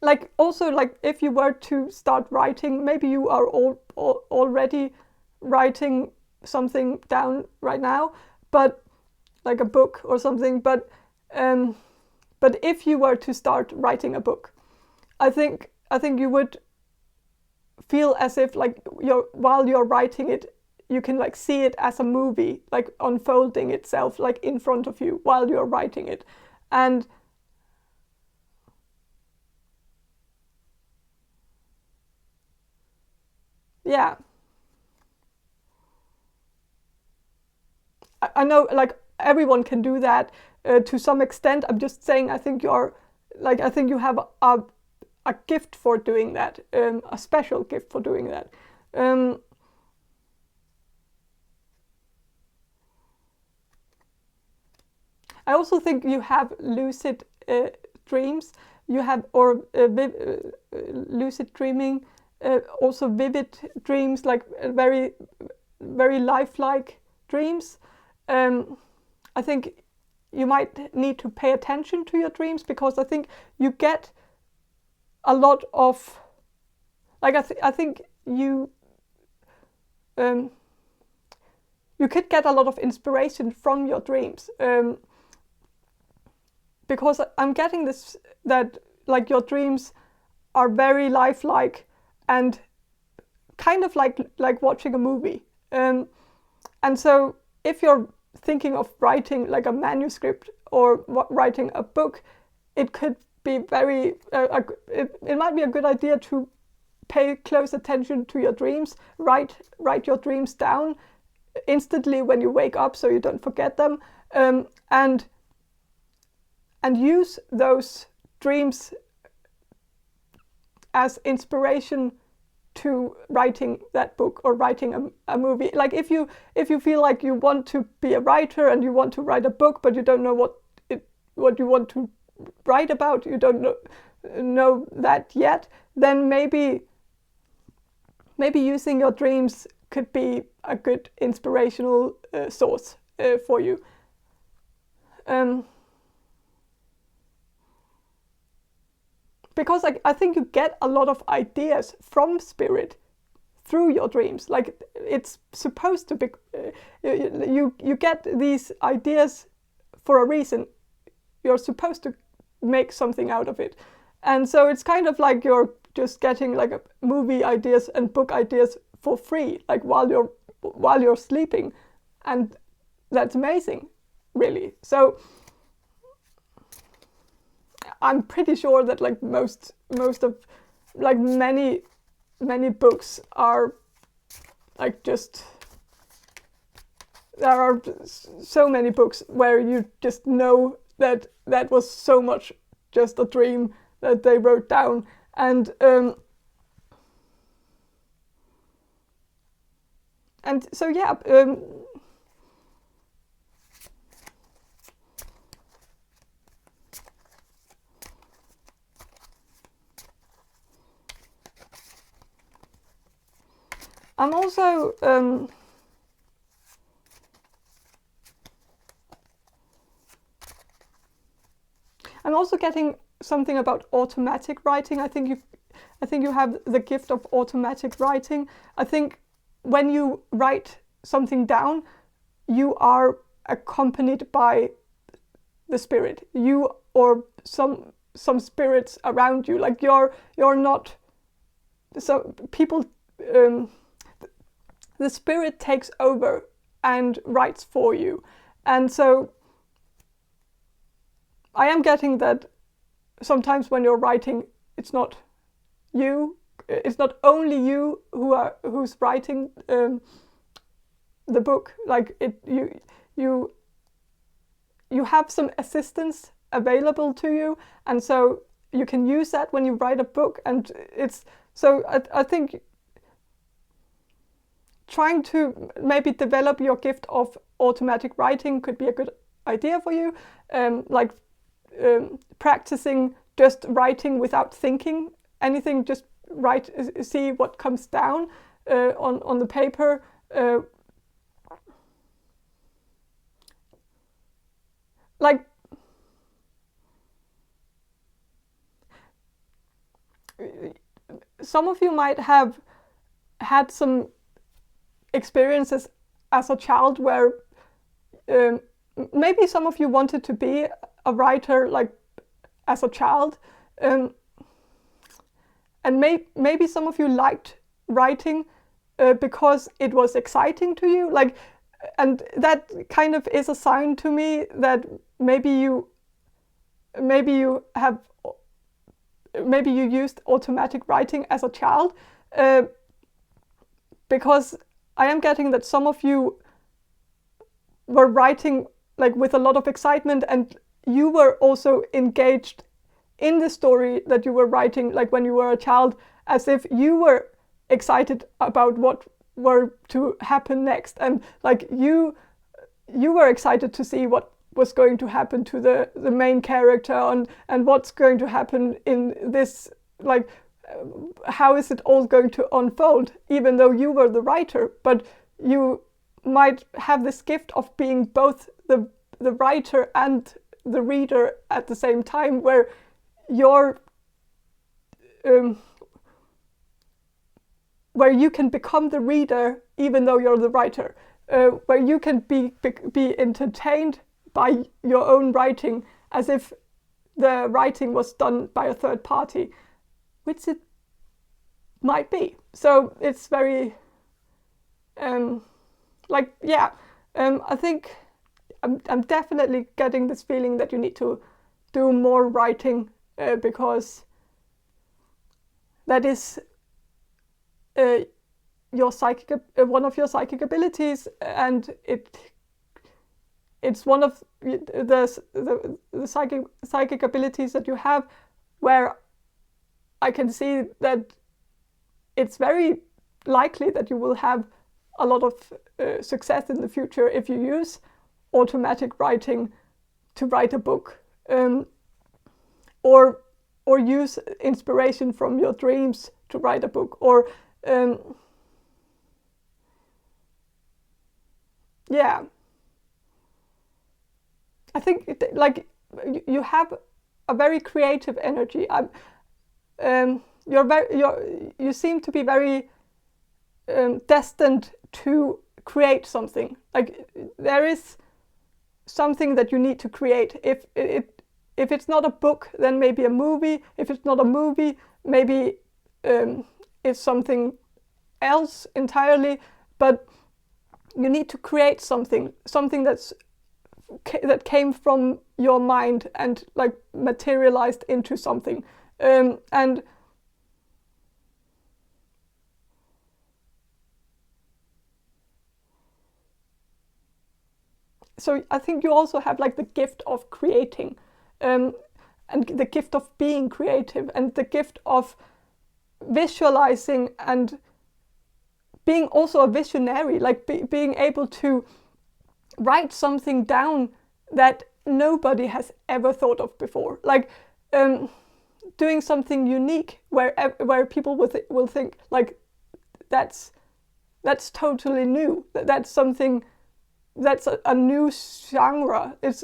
Like also, like if you were to start writing, maybe you are already writing something down right now, but like a book or something, but if you were to start writing a book, I think you would feel as if like while you're writing it, you can like see it as a movie, like unfolding itself like in front of you while you're writing it. And yeah, I know like everyone can do that to some extent. I'm just saying I think you have a gift for doing that, a special gift for doing that. I also think you have lucid dreams. You have lucid dreaming, also vivid dreams, like very, very lifelike dreams. I think you might need to pay attention to your dreams, because I think you get a lot of, like I think you could get a lot of inspiration from your dreams, because I'm getting this, that like your dreams are very lifelike and kind of like watching a movie, and so if you're thinking of writing like a manuscript or writing a book, it could be very it might be a good idea to pay close attention to your dreams. Write your dreams down instantly when you wake up, so you don't forget them, and use those dreams as inspiration to writing that book or writing a movie. Like if you feel like you want to be a writer and you want to write a book, but you don't know what you want to write about, you don't know that yet, then maybe using your dreams could be a good inspirational source for you. Because I think you get a lot of ideas from spirit through your dreams. Like it's supposed to be, you get these ideas for a reason. You're supposed to make something out of it. And so it's kind of like you're just getting like movie ideas and book ideas for free, like while you're sleeping. And that's amazing, really. So I'm pretty sure that like most of like many books are like just, there are so many books where you just know that was so much just a dream that they wrote down. And so yeah, I'm also getting something about automatic writing. I think you have the gift of automatic writing. I think when you write something down, you are accompanied by the spirit, you or some spirits around you. Like you're not, so people, the spirit takes over and writes for you. And so I am getting that sometimes when you're writing, it's not you, it's not only you who's writing the book. Like you have some assistance available to you, and so you can use that when you write a book. And it's so I think trying to maybe develop your gift of automatic writing could be a good idea for you. Practicing just writing without thinking anything, just write, see what comes down on the paper. Like some of you might have had some experiences as a child where maybe some of you wanted to be a writer like as a child, and maybe some of you liked writing because it was exciting to you, like, and that kind of is a sign to me that maybe you used automatic writing as a child, because I am getting that some of you were writing like with a lot of excitement, and you were also engaged in the story that you were writing, like when you were a child, as if you were excited about what were to happen next, and like you were excited to see what was going to happen to the main character, and what's going to happen in this, like how is it all going to unfold, even though you were the writer. But you might have this gift of being both the writer and the reader at the same time, where you're where you can become the reader even though you're the writer, where you can be entertained by your own writing as if the writing was done by a third party, which it might be. So it's very I think I'm definitely getting this feeling that you need to do more writing, because that is your psychic, one of your psychic abilities, and it's one of the psychic abilities that you have where I can see that it's very likely that you will have a lot of success in the future if you use automatic writing to write a book, or use inspiration from your dreams to write a book, or yeah, I think you have a very creative energy. You seem to be very destined to create something. Like there is something that you need to create. If it's not a book, then maybe a movie. If it's not a movie, maybe it's something else entirely. But you need to create something that came from your mind and like materialized into something. And so I think you also have like the gift of creating, and the gift of being creative, and the gift of visualizing, and being also a visionary, like being able to write something down that nobody has ever thought of before, like doing something unique where people will think like that's totally new, that's something, that's a new genre. It's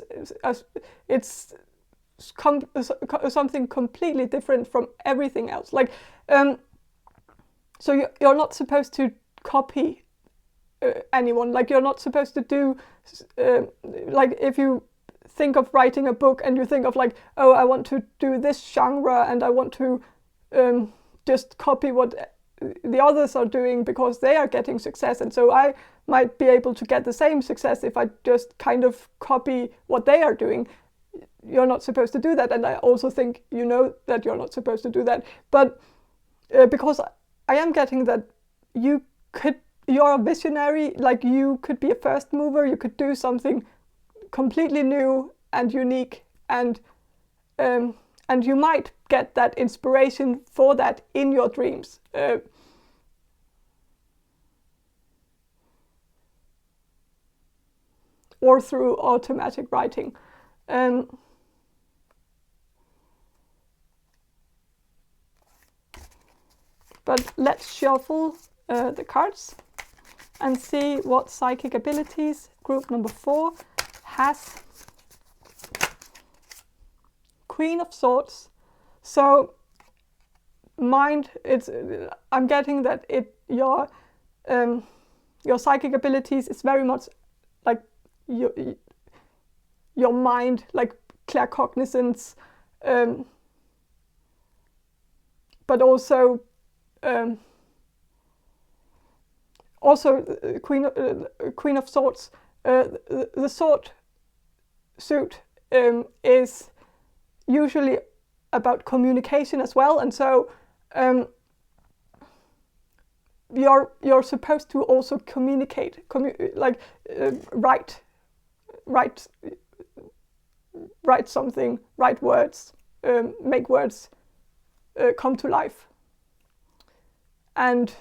something completely different from everything else. Like, so you're not supposed to copy anyone. Like you're not supposed to do, like if you think of writing a book and you think of like, oh, I want to do this genre and I want to just copy what the others are doing because they are getting success, and so I might be able to get the same success if I just kind of copy what they are doing. You're not supposed to do that, and I also think you know that you're not supposed to do that. But because I am getting that you're a visionary, like you could be a first mover, you could do something completely new and unique, and you might get that inspiration for that in your dreams. Or through automatic writing. But let's shuffle the cards and see what psychic abilities group number 4 has. Queen of Swords. So mind, I'm getting that your psychic abilities is very much like your mind, like claircognizance, but also Queen of Swords. The sword suit is usually about communication as well, and so you're supposed to also communicate, write something, write words, make words come to life, and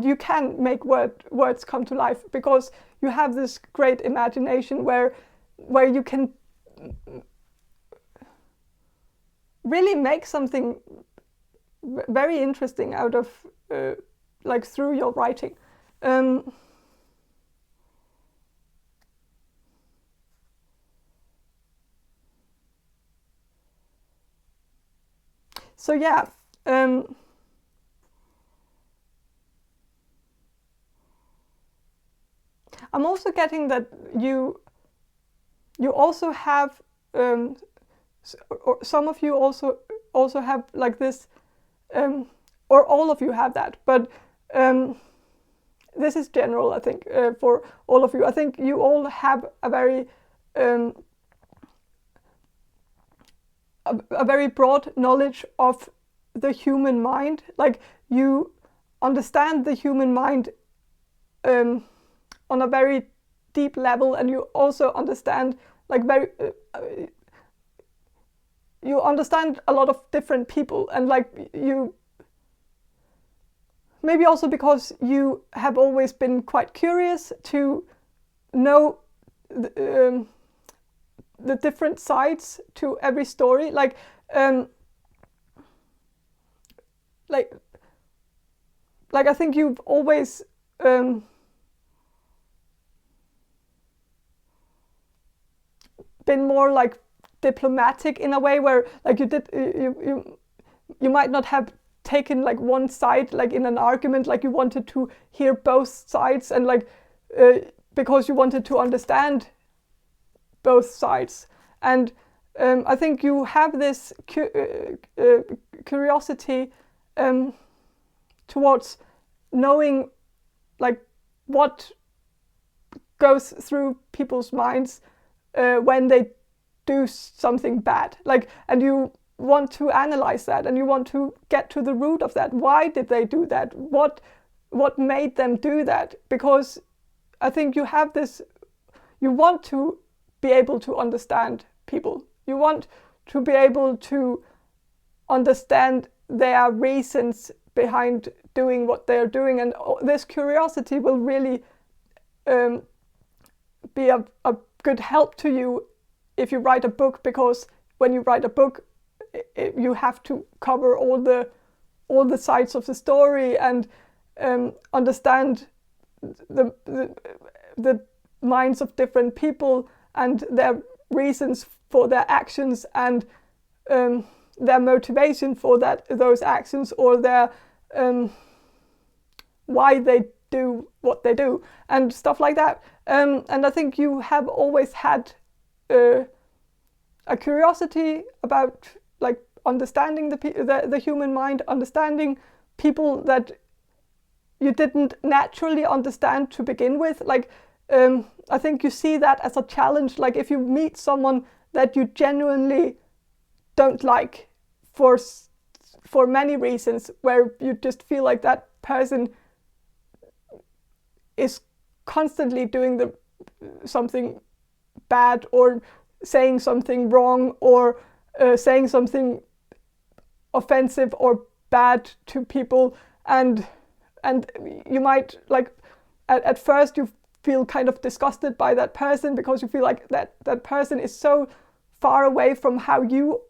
you can make words come to life because you have this great imagination where you can really make something very interesting out of like through your writing. So yeah, I'm also getting that you also have, or some of you also have like this, or all of you have that, but this is general, I think, for all of you. I think you all have a very broad knowledge of the human mind. Like you understand the human mind on a very deep level, and you also understand like you understand a lot of different people, and like you maybe also because you have always been quite curious to know the different sides to every story, like I think you've always been more like diplomatic in a way, where like you might not have taken like one side like in an argument, like you wanted to hear both sides, and like because you wanted to understand both sides. And I think you have this curiosity towards knowing like what goes through people's minds when they do something bad, like, and you want to analyze that, and you want to get to the root of that. Why did they do that? What made them do that? Because I think you have this, you want to be able to understand people. You want to be able to understand their reasons behind doing what they're doing, and this curiosity will really be a good help to you if you write a book, because when you write a book, you have to cover all the sides of the story and understand the minds of different people and their reasons for their actions, and their motivation for those actions, or their why they do what they do, and stuff like that. And I think you have always had a curiosity about like understanding the human mind, understanding people that you didn't naturally understand to begin with. Like I think you see that as a challenge. Like if you meet someone that you genuinely don't like for many reasons, where you just feel like that person is constantly doing something bad, or saying something wrong, or saying something offensive or bad to people, and you might like at first you feel kind of disgusted by that person, because you feel like that person is so far away from how you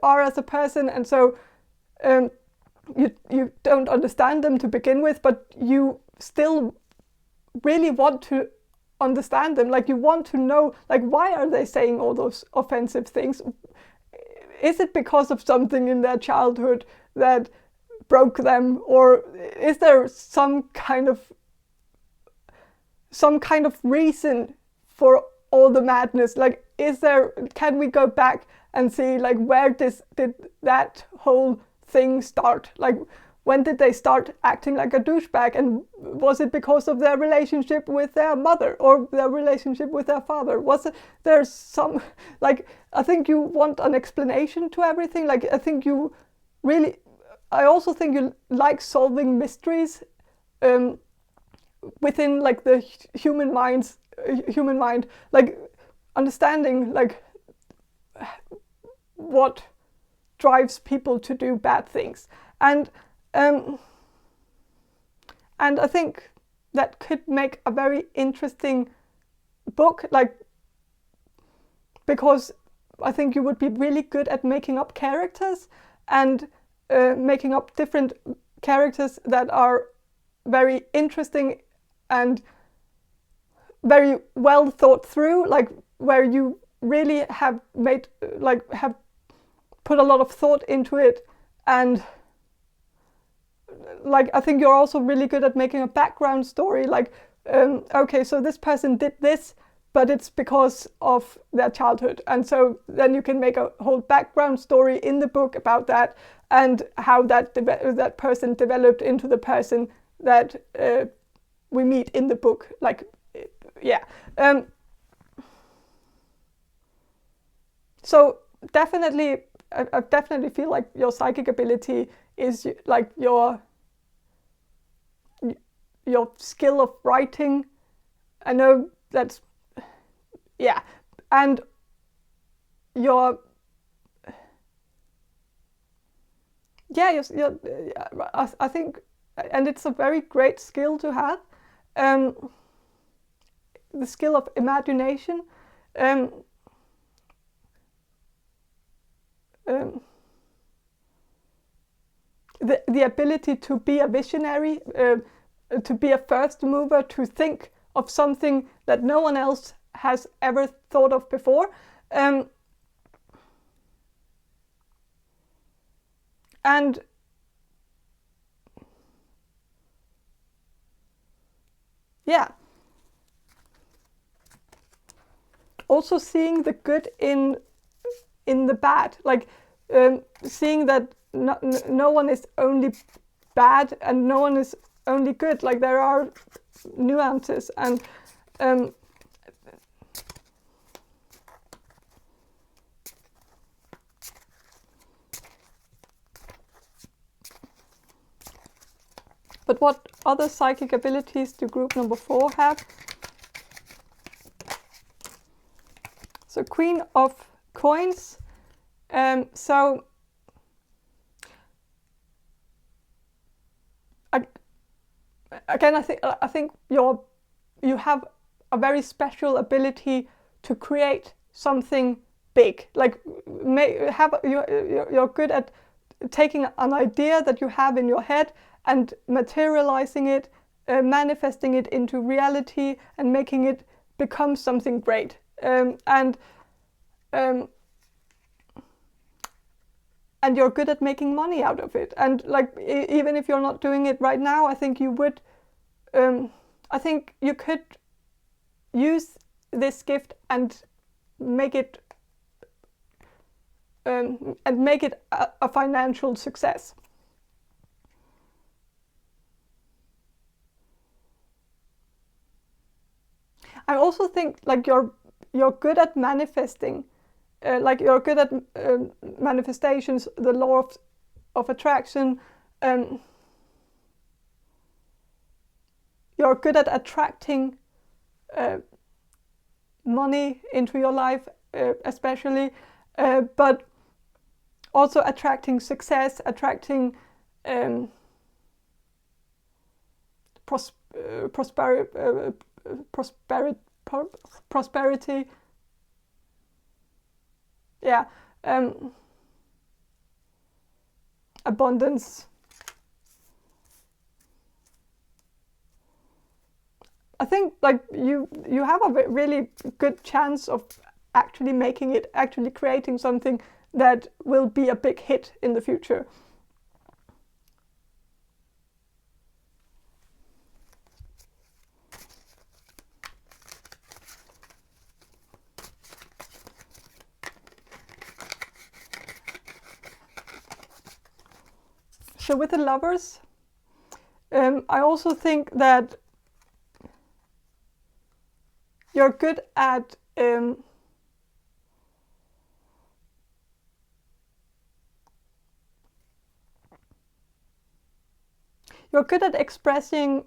are as a person, and so you don't understand them to begin with, but you still really want to understand them. Like you want to know, like, why are they saying all those offensive things? Is it because of something in their childhood that broke them, or is there some kind of reason for all the madness? Like, can we go back and see like where did that whole thing start? Like, when did they start acting like a douchebag? And was it because of their relationship with their mother, or their relationship with their father? Was it there's some, like, I think you want an explanation to everything. Like, I also think you like solving mysteries within like the human mind, like understanding like what drives people to do bad things. And I think that could make a very interesting book, like, because I think you would be really good at making up characters, and making up different characters that are very interesting and very well thought through, like where you really have put a lot of thought into it. And like, I think you're also really good at making a background story, like okay, so this person did this, but it's because of their childhood, and so then you can make a whole background story in the book about that, and how that person developed into the person that we meet in the book. Like, yeah. So definitely, I definitely feel like your psychic ability is like your skill of writing. I know that's, yeah, and your yeah, I think, and it's a very great skill to have, the skill of imagination. The ability to be a visionary, to be a first mover, to think of something that no one else has ever thought of before. And yeah, also seeing the good in the bad, like seeing that no one is only bad and no one is only good. Like there are nuances, and but what other psychic abilities do group number 4 have? So Queen of Coins. So again, I think you have a very special ability to create something big. Like you're good at taking an idea that you have in your head and materializing it, manifesting it into reality, and making it become something great. And you're good at making money out of it. And like even if you're not doing it right now, I think you would. I think you could use this gift and make it a financial success. I also think like you're good at manifesting, like you're good at manifestations, the law of attraction. You're good at attracting money into your life, especially, but also attracting success, attracting prosperity. Yeah, abundance. I think like you have a really good chance of actually making it, actually creating something that will be a big hit in the future. So with the Lovers, I also think that you're good at expressing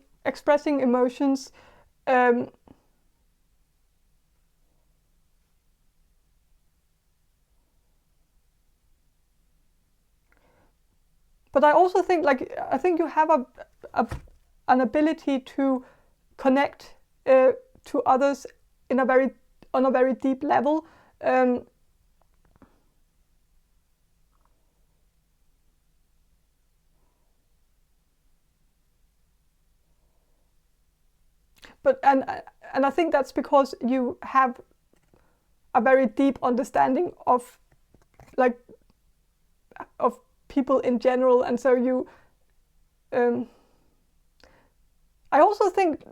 emotions, but I also think I think you have an ability to connect to others on a very deep level. But I think that's because you have a very deep understanding of people in general, and so you. I also think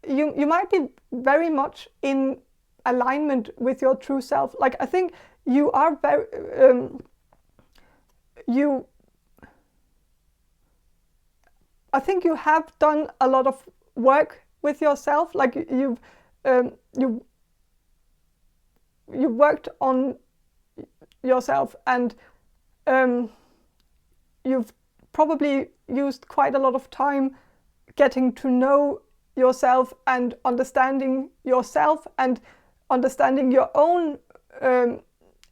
you might be very much in alignment with your true self. Like I think you are very I think you have done a lot of work with yourself. Like you've worked on yourself, and you've probably used quite a lot of time getting to know yourself and understanding yourself and understanding your own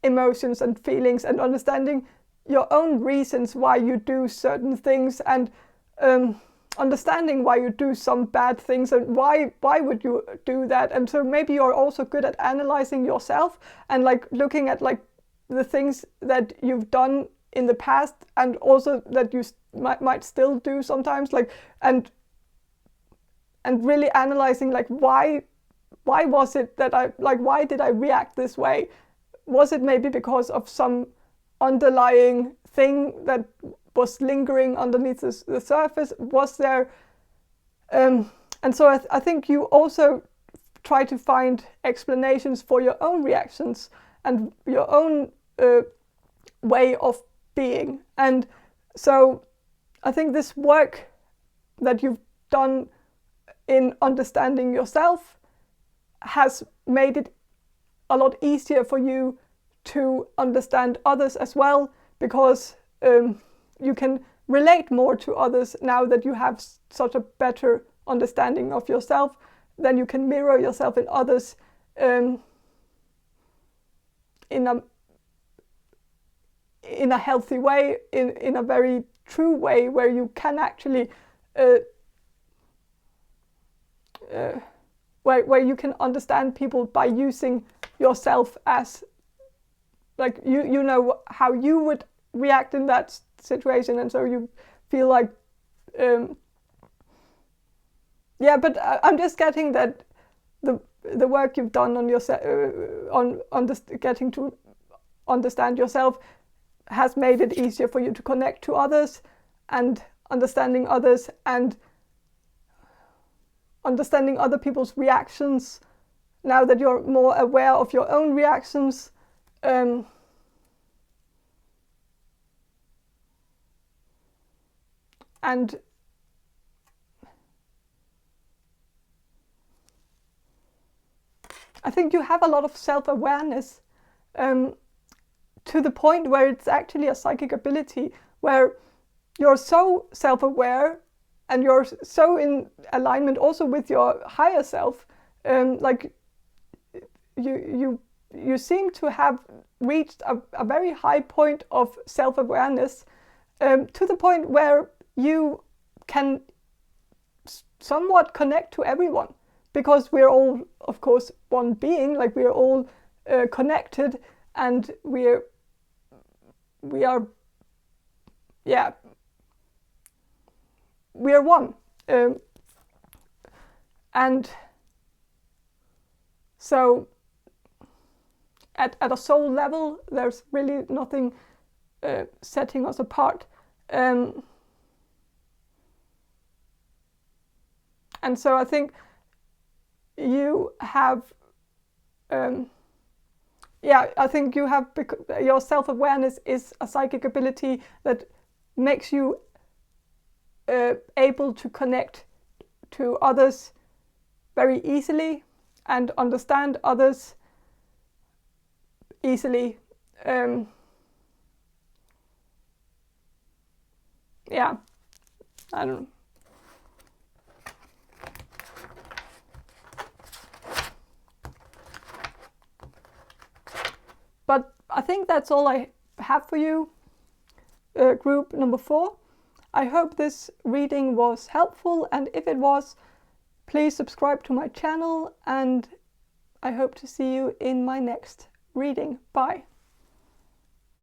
emotions and feelings, and understanding your own reasons why you do certain things, and understanding why you do some bad things and why would you do that. And so maybe you're also good at analyzing yourself and like looking at like the things that you've done in the past and also that you might still do sometimes, like and really analyzing like why was it that why did I react this way? Was it maybe because of some underlying thing that was lingering underneath the surface? Was there and so I think you also try to find explanations for your own reactions and your own way of being. And so I think this work that you've done in understanding yourself has made it a lot easier for you to understand others as well, because you can relate more to others now that you have such a better understanding of yourself. Then you can mirror yourself in others in a healthy way, in a very true way, where you can actually where you can understand people by using yourself as like you know how you would react in that situation, and so you feel like but I'm just getting that the work you've done on yourself on getting to understand yourself has made it easier for you to connect to others and understanding others and understanding other people's reactions now that you're more aware of your own reactions. And I think you have a lot of self-awareness to the point where it's actually a psychic ability, where you're so self-aware and you're so in alignment also with your higher self, like you seem to have reached a very high point of self-awareness, to the point where you can somewhat connect to everyone, because we're all, of course, one being. Like we're all connected, and we are one, and so at a soul level there's really nothing setting us apart, and so I think you have I think you have, your self-awareness is a psychic ability that makes you able to connect to others very easily and understand others easily. I don't know. But I think that's all I have for you, group number 4. I hope this reading was helpful, and if it was, please subscribe to my channel, and I hope to see you in my next reading. Bye.